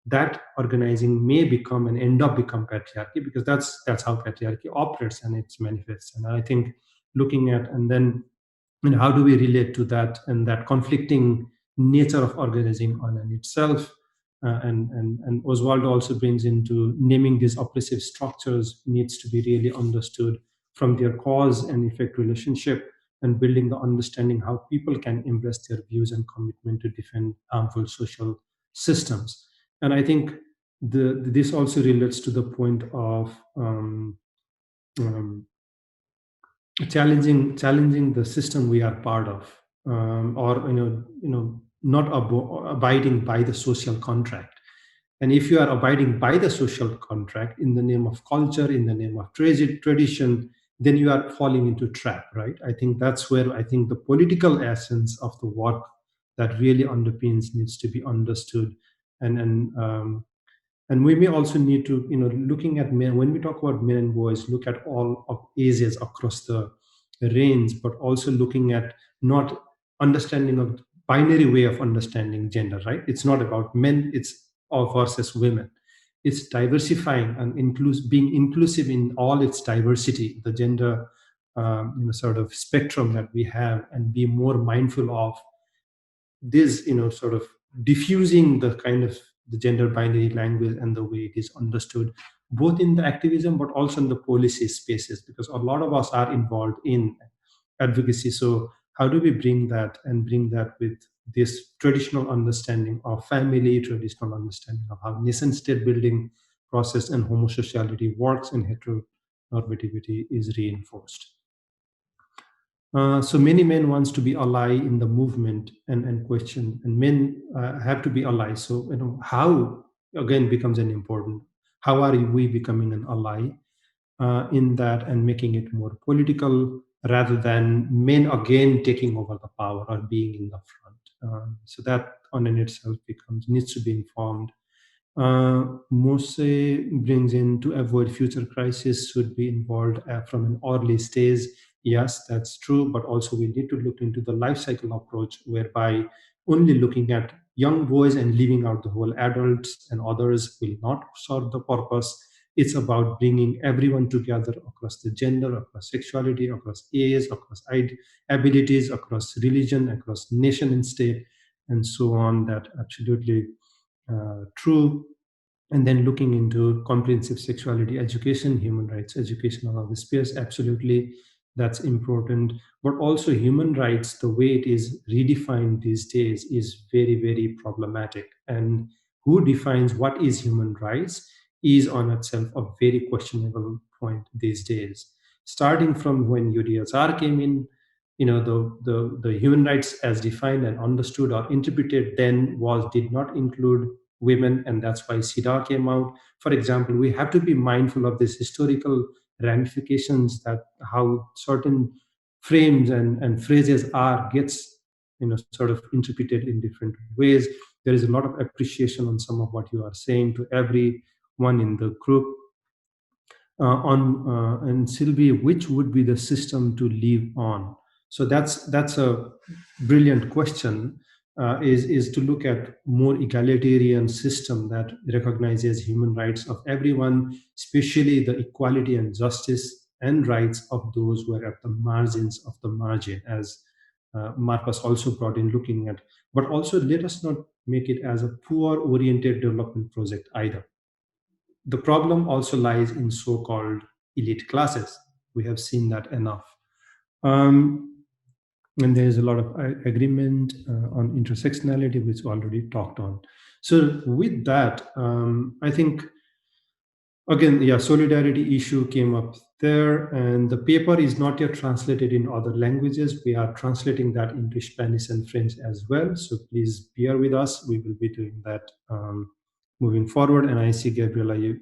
that organizing may become and end up become patriarchy, because that's how patriarchy operates and it's manifests. And I think looking at, and then how do we relate to that and that conflicting nature of organizing on in itself, and Oswald also brings into naming these oppressive structures needs to be really understood from their cause and effect relationship, and building the understanding how people can embrace their views and commitment to defend harmful social systems. And I think this also relates to the point of challenging the system we are part of, or not abiding by the social contract. And if you are abiding by the social contract in the name of culture, in the name of tradition, then you are falling into trap, right? I think that's where I think the political essence of the work that really underpins needs to be understood. And we may also need to, looking at men, when we talk about men and boys, look at all of ages across the range, but also looking at not understanding of binary way of understanding gender, right? It's not about men, it's all versus women. It's diversifying and being inclusive in all its diversity, the gender sort of spectrum that we have, and be more mindful of this, sort of diffusing the kind of the gender binary language and the way it is understood, both in the activism but also in the policy spaces, because a lot of us are involved in advocacy. So how do we bring that with this traditional understanding of family, traditional understanding of how nation state building process and homosexuality works, and heteronormativity is reinforced. So many men wants to be ally in the movement and question, and men have to be allies. So how again becomes an important. How are we becoming an ally in that and making it more political rather than men again taking over the power or being in the front? So that on in itself needs to be informed. Mose brings in, to avoid future crisis should be involved from an early stage. Yes, that's true, but also we need to look into the life cycle approach, whereby only looking at young boys and leaving out the whole adults and others will not serve the purpose. It's about bringing everyone together across the gender, across sexuality, across age, across abilities, across religion, across nation and state, and so on. That absolutely true. And then looking into comprehensive sexuality education, human rights education, all of this space, absolutely, that's important. But also human rights, the way it is redefined these days, is very, very problematic. And who defines what is human rights is on itself a very questionable point these days. Starting from when UDSR came in, the human rights as defined and understood or interpreted then did not include women, and that's why CEDAW came out. For example, we have to be mindful of this historical ramifications, that how certain frames and phrases gets sort of interpreted in different ways. There is a lot of appreciation on some of what you are saying to everyone in the group. And Sylvie, which would be the system to live on? So that's a brilliant question. Is to look at more egalitarian system that recognizes human rights of everyone, especially the equality and justice and rights of those who are at the margins of the margin, as Marcus also brought in looking at. But also, let us not make it as a poor-oriented development project either. The problem also lies in so-called elite classes. We have seen that enough. And there's a lot of agreement on intersectionality, which we already talked on. So with that, I think, again, solidarity issue came up there, and the paper is not yet translated in other languages. We are translating that into Spanish and French as well. So please bear with us. We will be doing that moving forward. And I see, Gabriela, you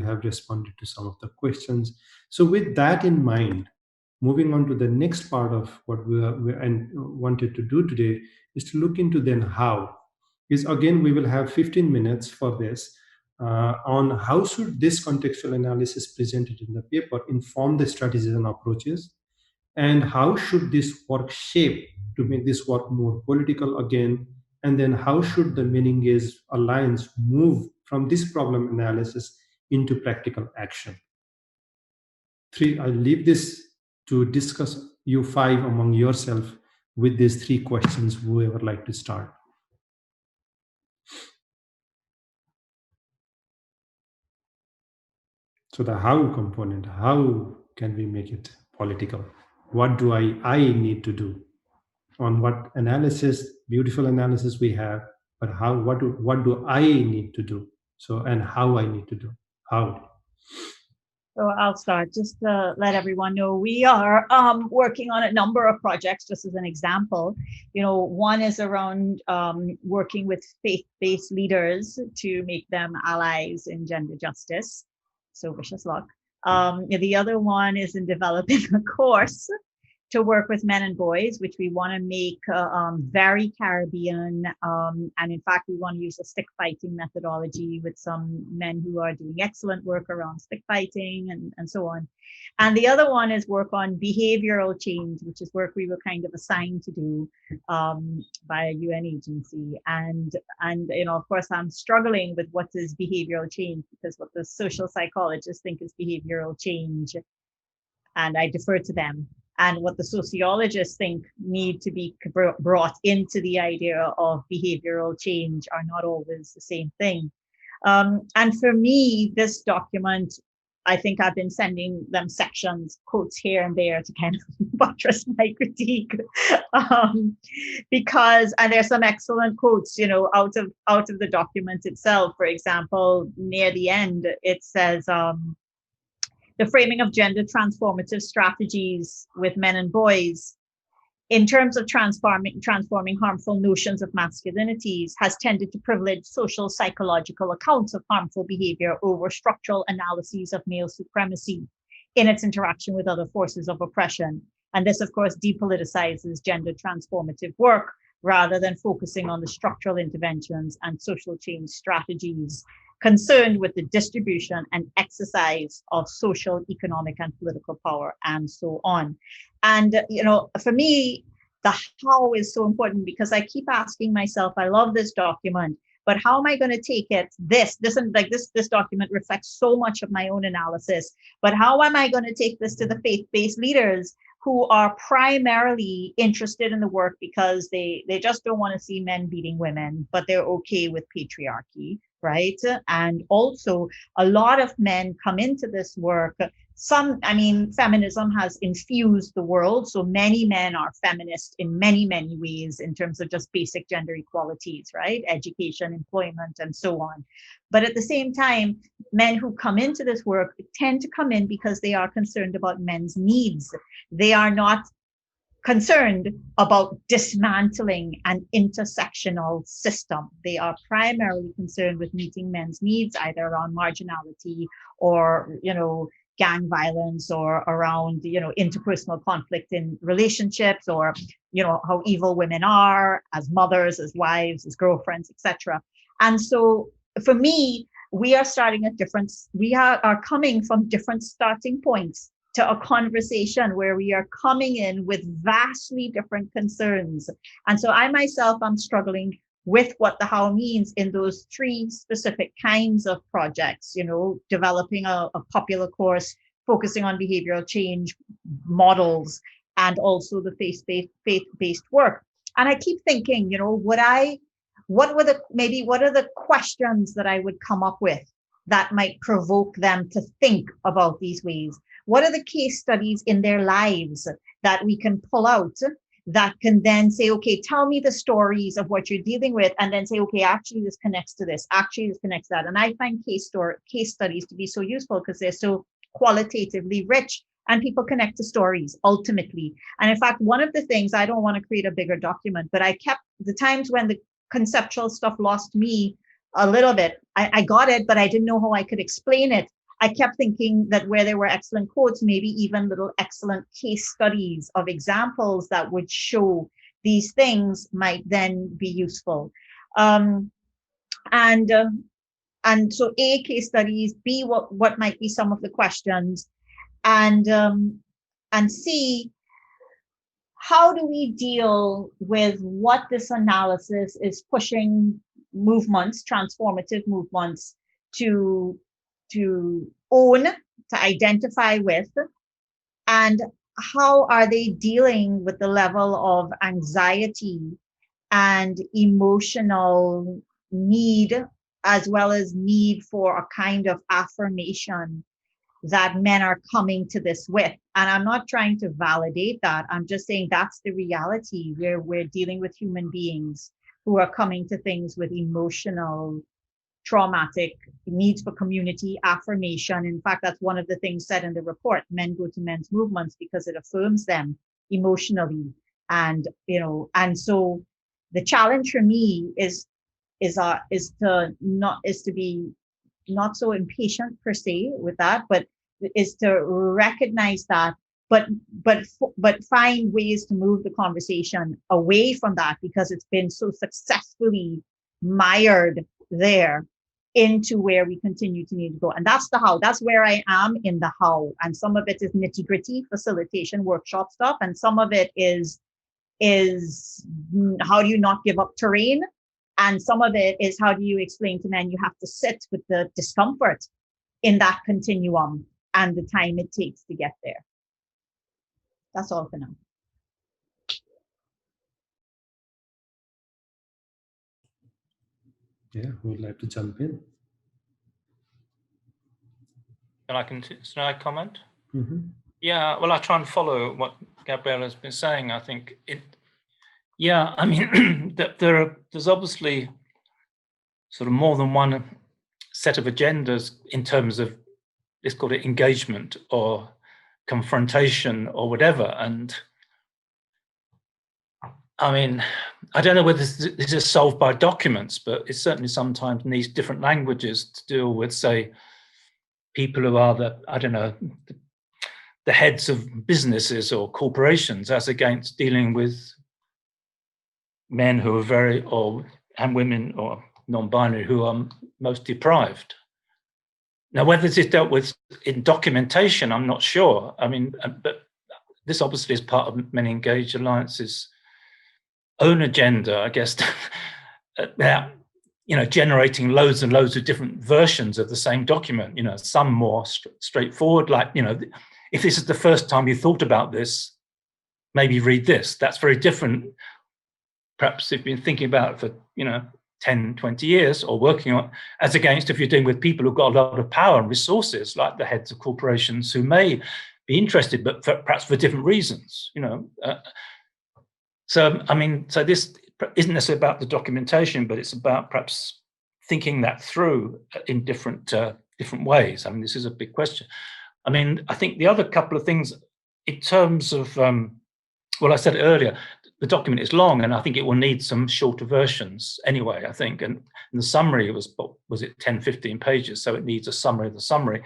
have responded to some of the questions. So with that in mind, moving on to the next part of what we wanted to do today is to look into then how. Is again, we will have 15 minutes for this on how should this contextual analysis presented in the paper inform the strategies and approaches, and how should this work shape to make this work more political again, and then how should the MenEngage Alliance move from this problem analysis into practical action. I leave this to discuss you five among yourself with these three questions, whoever like to start. So the how component, how can we make it political? What do I need to do? On what analysis, beautiful analysis we have, but how, what do I need to do? So, and how I need to do, how. So I'll start just to let everyone know we are working on a number of projects, just as an example. One is around working with faith-based leaders to make them allies in gender justice. So wish us luck. The other one is in developing a course to work with men and boys, which we want to make very Caribbean. And in fact, we want to use a stick fighting methodology with some men who are doing excellent work around stick fighting and so on. And the other one is work on behavioral change, which is work we were kind of assigned to do by a UN agency. And of course, I'm struggling with what is behavioral change, because what the social psychologists think is behavioral change, and I defer to them. And what the sociologists think need to be brought into the idea of behavioral change are not always the same thing. And for me, this document, I think I've been sending them sections, quotes here and there to kind of buttress my critique, because, and there's some excellent quotes, out of the document itself. For example, near the end, it says, the framing of gender transformative strategies with men and boys in terms of transforming harmful notions of masculinities has tended to privilege social psychological accounts of harmful behavior over structural analyses of male supremacy in its interaction with other forces of oppression. And this, of course, depoliticizes gender transformative work rather than focusing on the structural interventions and social change strategies concerned with the distribution and exercise of social, economic, and political power, and so on. And, for me, the how is so important, because I keep asking myself, I love this document, but how am I going to take it? This document reflects so much of my own analysis, but how am I going to take this to the faith-based leaders who are primarily interested in the work because they just don't want to see men beating women, but they're okay with patriarchy, right? And also a lot of men come into this work. Feminism has infused the world. So many men are feminist in many, many ways in terms of just basic gender equalities, right? Education, employment, and so on. But at the same time, men who come into this work tend to come in because they are concerned about men's needs. They are not concerned about dismantling an intersectional system. They are primarily concerned with meeting men's needs, either around marginality or, gang violence, or around, interpersonal conflict in relationships, or, how evil women are as mothers, as wives, as girlfriends, etc. And so for me, we are starting at we are coming from different starting points to a conversation where we are coming in with vastly different concerns. And so I myself am struggling with what the how means in those three specific kinds of projects, developing a popular course, focusing on behavioral change models, and also the faith-based work. And I keep thinking, what are the questions that I would come up with that might provoke them to think about these ways? What are the case studies in their lives that we can pull out that can then say, okay, tell me the stories of what you're dealing with, and then say, okay, actually this connects to this, actually this connects to that. And I find case studies to be so useful because they're so qualitatively rich and people connect to stories ultimately. And in fact, one of the things, I don't want to create a bigger document, but I kept the times when the conceptual stuff lost me a little bit. I got it, but I didn't know how I could explain it. I kept thinking that where there were excellent quotes, maybe even little excellent case studies of examples that would show these things might then be useful. And so A, case studies, B, what might be some of the questions, and C, how do we deal with what this analysis is pushing movements, transformative movements, to own, to identify with, and how are they dealing with the level of anxiety and emotional need, as well as need for a kind of affirmation that men are coming to this with. And I'm not trying to validate that. I'm just saying that's the reality, where we're dealing with human beings who are coming to things with emotional, traumatic needs for community affirmation. In fact, that's one of the things said in the report. Men go to men's movements because it affirms them emotionally. And, so the challenge for me is to be not so impatient per se with that, but is to recognize that, but find ways to move the conversation away from that, because it's been so successfully mired there, into where we continue to need to go. And that's the how. That's where I am in the how. And some of it is nitty-gritty facilitation workshop stuff, and some of it is how do you not give up terrain? And some of it is how do you explain to men you have to sit with the discomfort in that continuum and the time it takes to get there. That's all for now. Yeah, who would like to jump in? Can I comment? Mm-hmm. Yeah, well, I try and follow what Gabriella has been saying. I think I mean, there's obviously sort of more than one set of agendas in terms of, let's call it engagement or confrontation or whatever. And I mean, I don't know whether this is solved by documents, but it certainly sometimes needs different languages to deal with, say, people who are the heads of businesses or corporations, as against dealing with men who are and women or non-binary who are most deprived. Now, whether this is dealt with in documentation, I'm not sure. I mean, but this obviously is part of MenEngage Alliance's own agenda, I guess, generating loads and loads of different versions of the same document, some more straightforward, like, if this is the first time you thought about this, maybe read this. That's very different. Perhaps if you've been thinking about it for, 10, 20 years or working on, as against if you're dealing with people who've got a lot of power and resources, like the heads of corporations who may be interested, but perhaps for different reasons, So this isn't necessarily about the documentation, but it's about perhaps thinking that through in different ways. I mean, this is a big question. I mean, I think the other couple of things in terms of well, I said earlier, the document is long, and I think it will need some shorter versions anyway, I think. And the summary was it 10, 15 pages, so it needs a summary of the summary.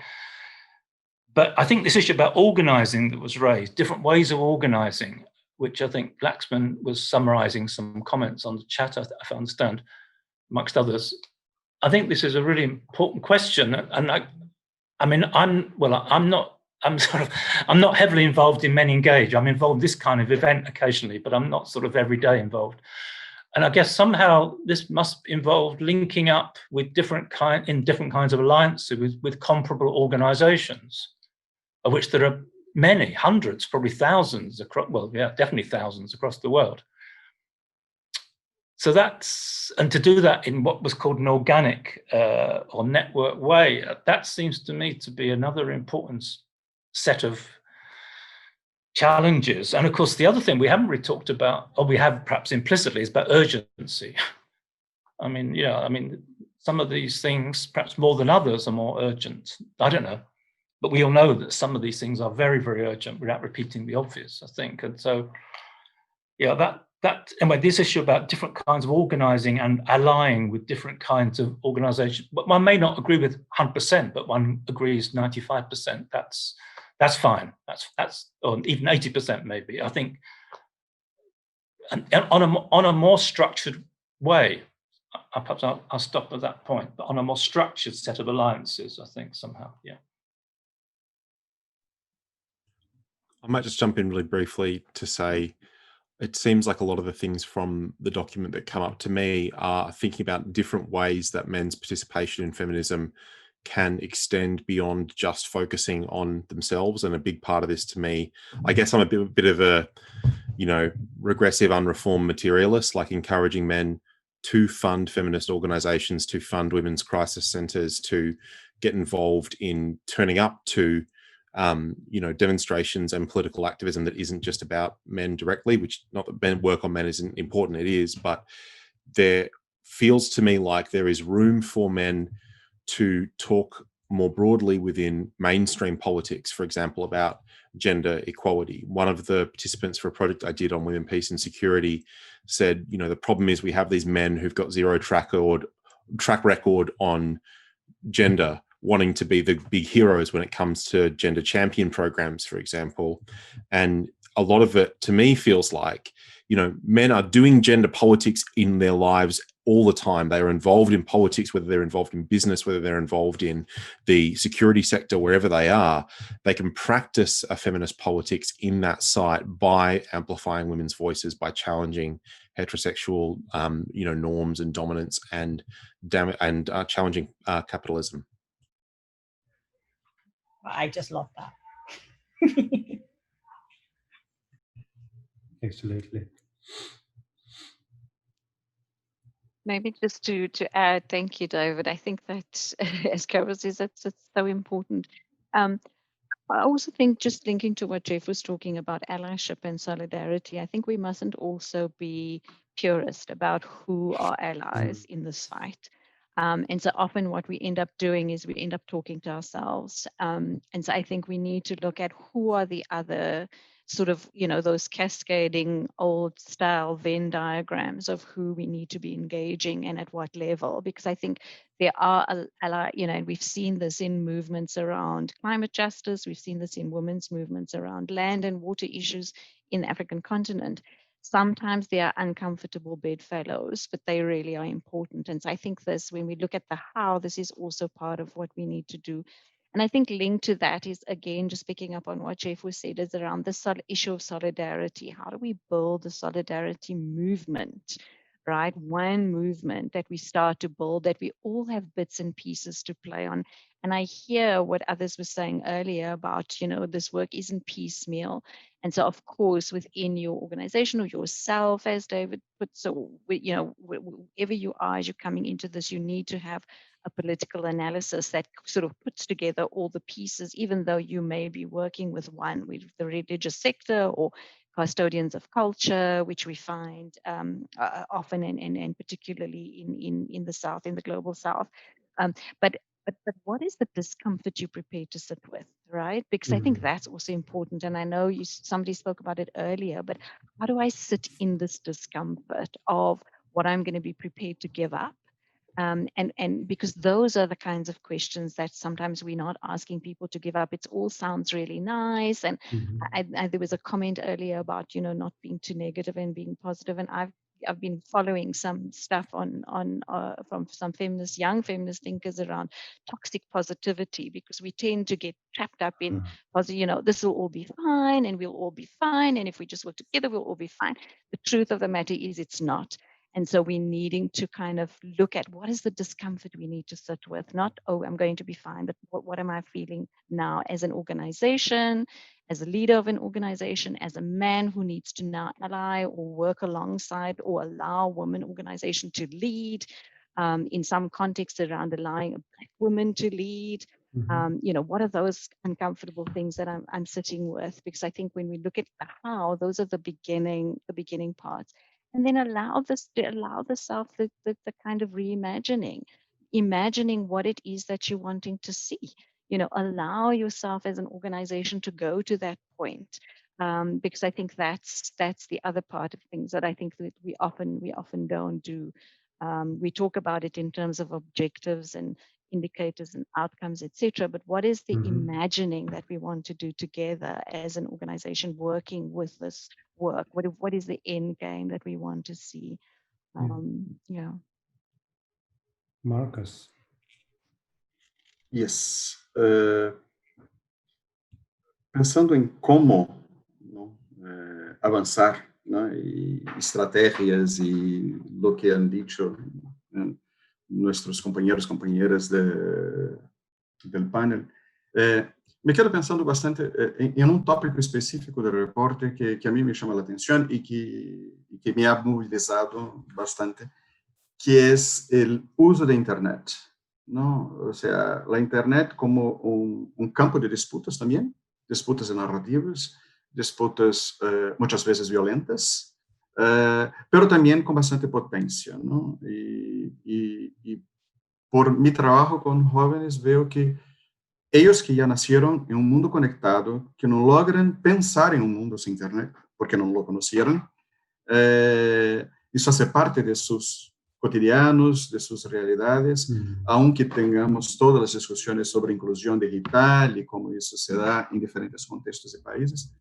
But I think this issue about organizing that was raised, different ways of organizing, which I think Laxman was summarizing some comments on the chat, if I understand, amongst others. I think this is a really important question. And I'm not heavily involved in MenEngage. I'm involved in this kind of event occasionally, but I'm not sort of every day involved. And I guess somehow this must involve linking up with different kinds of alliances with comparable organizations, of which there are many, hundreds, probably thousands across, well, yeah, definitely thousands across the world. So and to do that in what was called an organic or network way, that seems to me to be another important set of challenges. And of course, the other thing we haven't really talked about, or we have perhaps implicitly, is about urgency. I mean, some of these things, perhaps more than others, are more urgent. I don't know. But we all know that some of these things are very, very urgent without repeating the obvious, I think. And so, yeah, anyway, this issue about different kinds of organizing and allying with different kinds of organization, but one may not agree with 100%, but one agrees 95%. That's fine. That's or even 80% maybe. I think, and on a more structured way, perhaps I'll stop at that point. But on a more structured set of alliances, I think somehow, yeah. I might just jump in really briefly to say, it seems like a lot of the things from the document that come up to me are thinking about different ways that men's participation in feminism can extend beyond just focusing on themselves. And a big part of this to me, I guess I'm a bit of a, regressive, unreformed materialist, like encouraging men to fund feminist organizations, to fund women's crisis centers, to get involved in turning up to demonstrations and political activism that isn't just about men directly, which not that work on men isn't important, it is, but there feels to me like there is room for men to talk more broadly within mainstream politics, for example, about gender equality. One of the participants for a project I did on women, peace and security said, the problem is we have these men who've got zero track record on gender, wanting to be the big heroes when it comes to gender champion programs, for example. And a lot of it to me feels like, men are doing gender politics in their lives all the time. They are involved in politics, whether they're involved in business, whether they're involved in the security sector, wherever they are. They can practice a feminist politics in that site by amplifying women's voices, by challenging heterosexual, norms and dominance, and challenging capitalism. I just love that. Absolutely. Maybe just to add, thank you, David. I think that, as Carol says, that's so important. I also think, just linking to what Jeff was talking about, allyship and solidarity, I think we mustn't also be purist about who are allies in this fight. And so often what we end up doing is we end up talking to ourselves. And so I think we need to look at who are the other sort of, those cascading old style Venn diagrams of who we need to be engaging and at what level, because I think there are a lot, and we've seen this in movements around climate justice. We've seen this in women's movements around land and water issues in the African continent. Sometimes they are uncomfortable bedfellows, but they really are important. And so I think this, when we look at the how, this is also part of what we need to do. And I think linked to that is, again, just picking up on what Jeff was said, is around the issue of solidarity. How do we build the solidarity movement, right? One movement that we start to build, that we all have bits and pieces to play on. And I hear what others were saying earlier about, this work isn't piecemeal. And so, of course, within your organization or yourself, as David put, so, wherever you are as you're coming into this, you need to have a political analysis that sort of puts together all the pieces, even though you may be working with the religious sector or custodians of culture, which we find often and particularly in the South, in the global South. But but what is the discomfort you're prepared to sit with, right? Because I think that's also important. And I know somebody spoke about it earlier, but how do I sit in this discomfort of what I'm going to be prepared to give up? And because those are the kinds of questions that sometimes we're not asking people to give up. It all sounds really nice. And there was a comment earlier about, not being too negative and being positive. And I've been following some stuff from some young feminist thinkers around toxic positivity, because we tend to get trapped up in, this will all be fine and we'll all be fine. And if we just work together, we'll all be fine. The truth of the matter is it's not. And so we're needing to kind of look at what is the discomfort we need to sit with, not, oh, I'm going to be fine, but what am I feeling now as an organization, as a leader of an organization, as a man who needs to now ally or work alongside or allow women organization to lead, in some contexts around allowing a Black woman to lead. What are those uncomfortable things that I'm sitting with? Because I think when we look at the how, those are the beginning parts. And then allow the self the kind of reimagining, imagining what it is that you're wanting to see. Allow yourself as an organization to go to that point, because I think that's the other part of things that I think that we often don't do. We talk about it in terms of objectives and indicators and outcomes, etc. But what is the imagining that we want to do together as an organization working with this work? What is the end game that we want to see? Marcus. Yes. Pensando em como avançar, y estrategias y lo que han dicho nuestros compañeros, compañeras del panel, me quedo pensando bastante en un tópico específico del reporte que a mí me llama la atención y que me ha movilizado bastante, que es el uso de Internet, ¿no? O sea, la Internet como un campo de disputas también, disputas de narrativas, disputas muchas veces violentas, pero también con bastante potencia, ¿no? Y por mi trabajo con jóvenes veo que ellos que ya nacieron en un mundo conectado, que no logran pensar en un mundo sin Internet, porque no lo conocieron, eso hace parte de sus cotidianos, de sus realidades, aunque tengamos todas las discusiones sobre inclusión digital y cómo eso se da en diferentes contextos de países.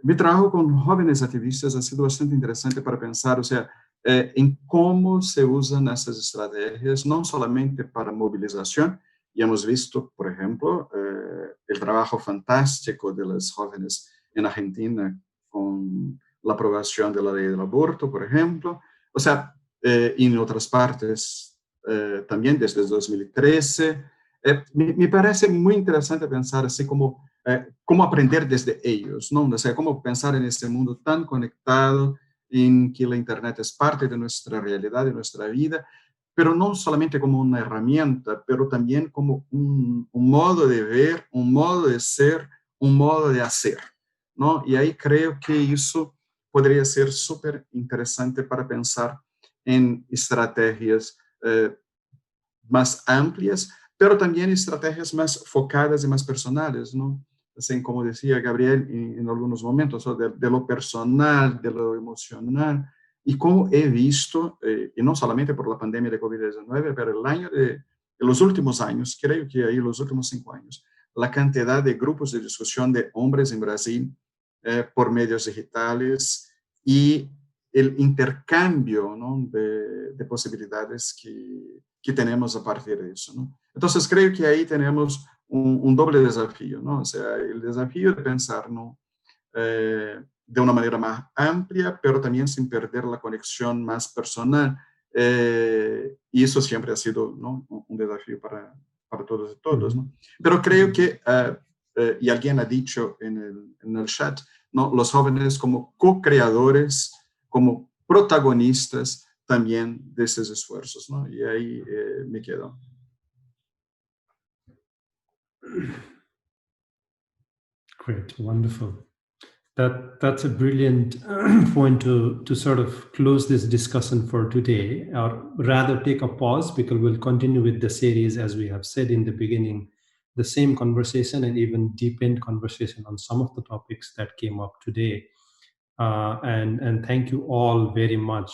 Mi trabajo con jóvenes activistas ha sido bastante interesante para pensar, o sea, en cómo se usan esas estrategias, no solamente para movilización. Y hemos visto, por ejemplo, el trabajo fantástico de las jóvenes en Argentina con la aprobación de la ley del aborto, por ejemplo. O sea, y en otras partes también desde 2013. Me parece muy interesante pensar así como cómo aprender desde ellos, ¿no? O sea, cómo pensar en este mundo tan conectado en que la Internet es parte de nuestra realidad, de nuestra vida, pero no solamente como una herramienta, pero también como un modo de ver, un modo de ser, un modo de hacer, ¿no? Y ahí creo que eso podría ser súper interesante para pensar en estrategias más amplias, pero también estrategias más focadas y más personales, ¿no? Así como decía Gabriel en algunos momentos, ¿no? de lo personal, de lo emocional, y como he visto, y no solamente por la pandemia de COVID-19, pero los últimos años, creo que ahí los últimos 5 años, la cantidad de grupos de discusión de hombres en Brasil por medios digitales y el intercambio, ¿no? de posibilidades que tenemos a partir de eso, ¿no? Entonces creo que ahí tenemos un doble desafío, ¿no? O sea, el desafío de pensar, ¿no? De una manera más amplia, pero también sin perder la conexión más personal. Y eso siempre ha sido, ¿no? un desafío para todos y todos, ¿no? Pero creo que, y alguien ha dicho en el chat, ¿no? Los jóvenes como co-creadores, como protagonistas también de esos esfuerzos, ¿no? Y ahí me quedo. Great, wonderful. That's a brilliant point to sort of close this discussion for today, or rather take a pause, because we'll continue with the series, as we have said in the beginning, the same conversation and even deepened conversation on some of the topics that came up today. And thank you all very much.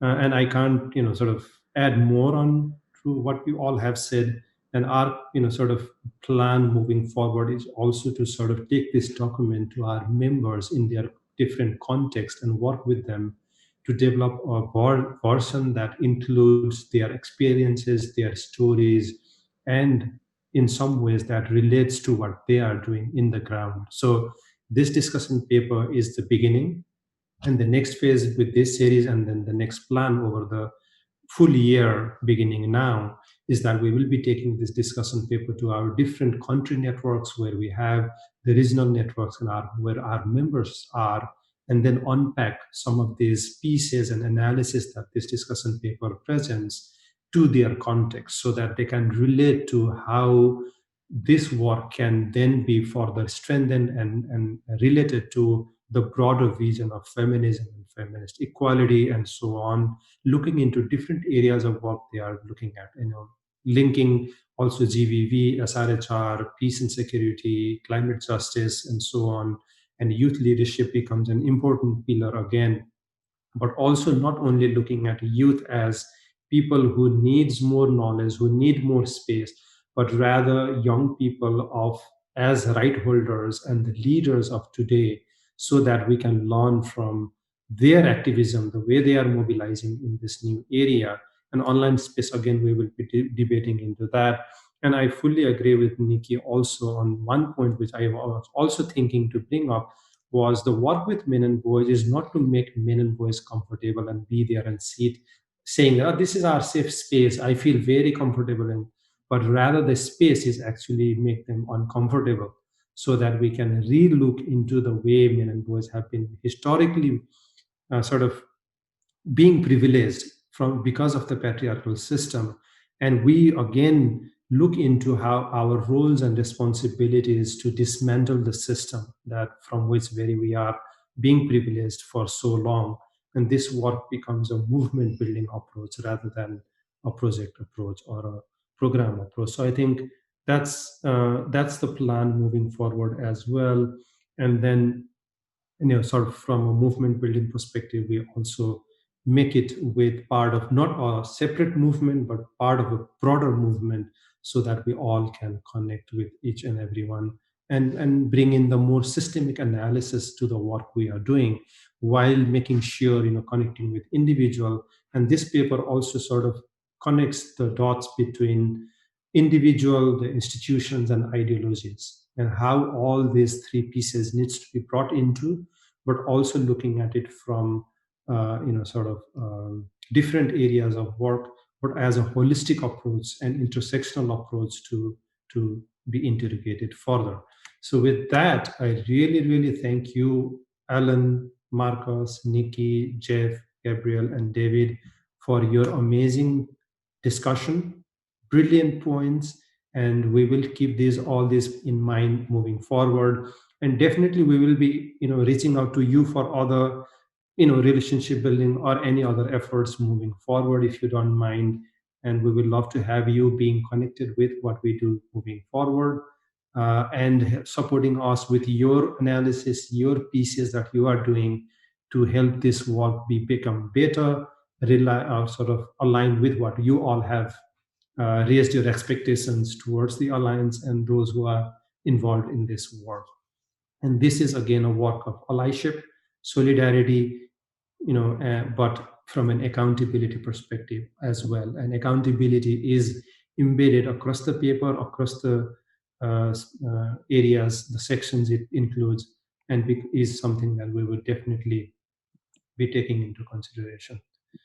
And I can't, sort of add more on to what you all have said. And our, sort of plan moving forward is also to sort of take this document to our members in their different contexts and work with them to develop a version that includes their experiences, their stories, and in some ways that relates to what they are doing in the ground. So this discussion paper is the beginning, and the next phase with this series and then the next plan over the full year beginning now is that we will be taking this discussion paper to our different country networks where we have the regional networks and where our members are, and then unpack some of these pieces and analysis that this discussion paper presents to their context so that they can relate to how this work can then be further strengthened and related to the broader vision of feminism and feminist equality and so on, looking into different areas of what they are looking at, linking also GVV, SRHR, peace and security, climate justice, and so on. And youth leadership becomes an important pillar again, but also not only looking at youth as people who needs more knowledge, who need more space, but rather young people as right holders and the leaders of today, so that we can learn from their activism, the way they are mobilizing in this new area. And online space, again, we will be debating into that. And I fully agree with Nikki also on one point, which I was also thinking to bring up, was the work with men and boys is not to make men and boys comfortable and be there and sit saying, oh, this is our safe space, I feel very comfortable in, but rather the space is actually make them uncomfortable, so that we can re-look into the way men and boys have been historically sort of being privileged because of the patriarchal system. And we again look into how our roles and responsibilities to dismantle the system that from which we are being privileged for so long. And this work becomes a movement building approach rather than a project approach or a program approach. So I think that's the plan moving forward as well. And then, sort of from a movement building perspective, we also make it with part of not a separate movement, but part of a broader movement, so that we all can connect with each and every one and bring in the more systemic analysis to the work we are doing, while making sure, connecting with individual. And this paper also sort of connects the dots between individual, the institutions, and ideologies, and how all these three pieces needs to be brought into, but also looking at it from sort of different areas of work, but as a holistic approach and intersectional approach to be interrogated further. So with that, I really, really thank you, Alan, Marcus, Nikki, Jeff, Gabriel, and David, for your amazing discussion, brilliant points, and we will keep all this in mind moving forward. And definitely we will be reaching out to you for other relationship building or any other efforts moving forward, if you don't mind. And we would love to have you being connected with what we do moving forward, and supporting us with your analysis, your pieces that you are doing to help this work become better, sort of aligned with what you all have raised your expectations towards the Alliance and those who are involved in this work. And this is again a work of allyship, solidarity, but from an accountability perspective as well. And accountability is embedded across the paper, across the areas, the sections it includes, and is something that we will definitely be taking into consideration.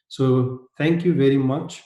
So thank you very much.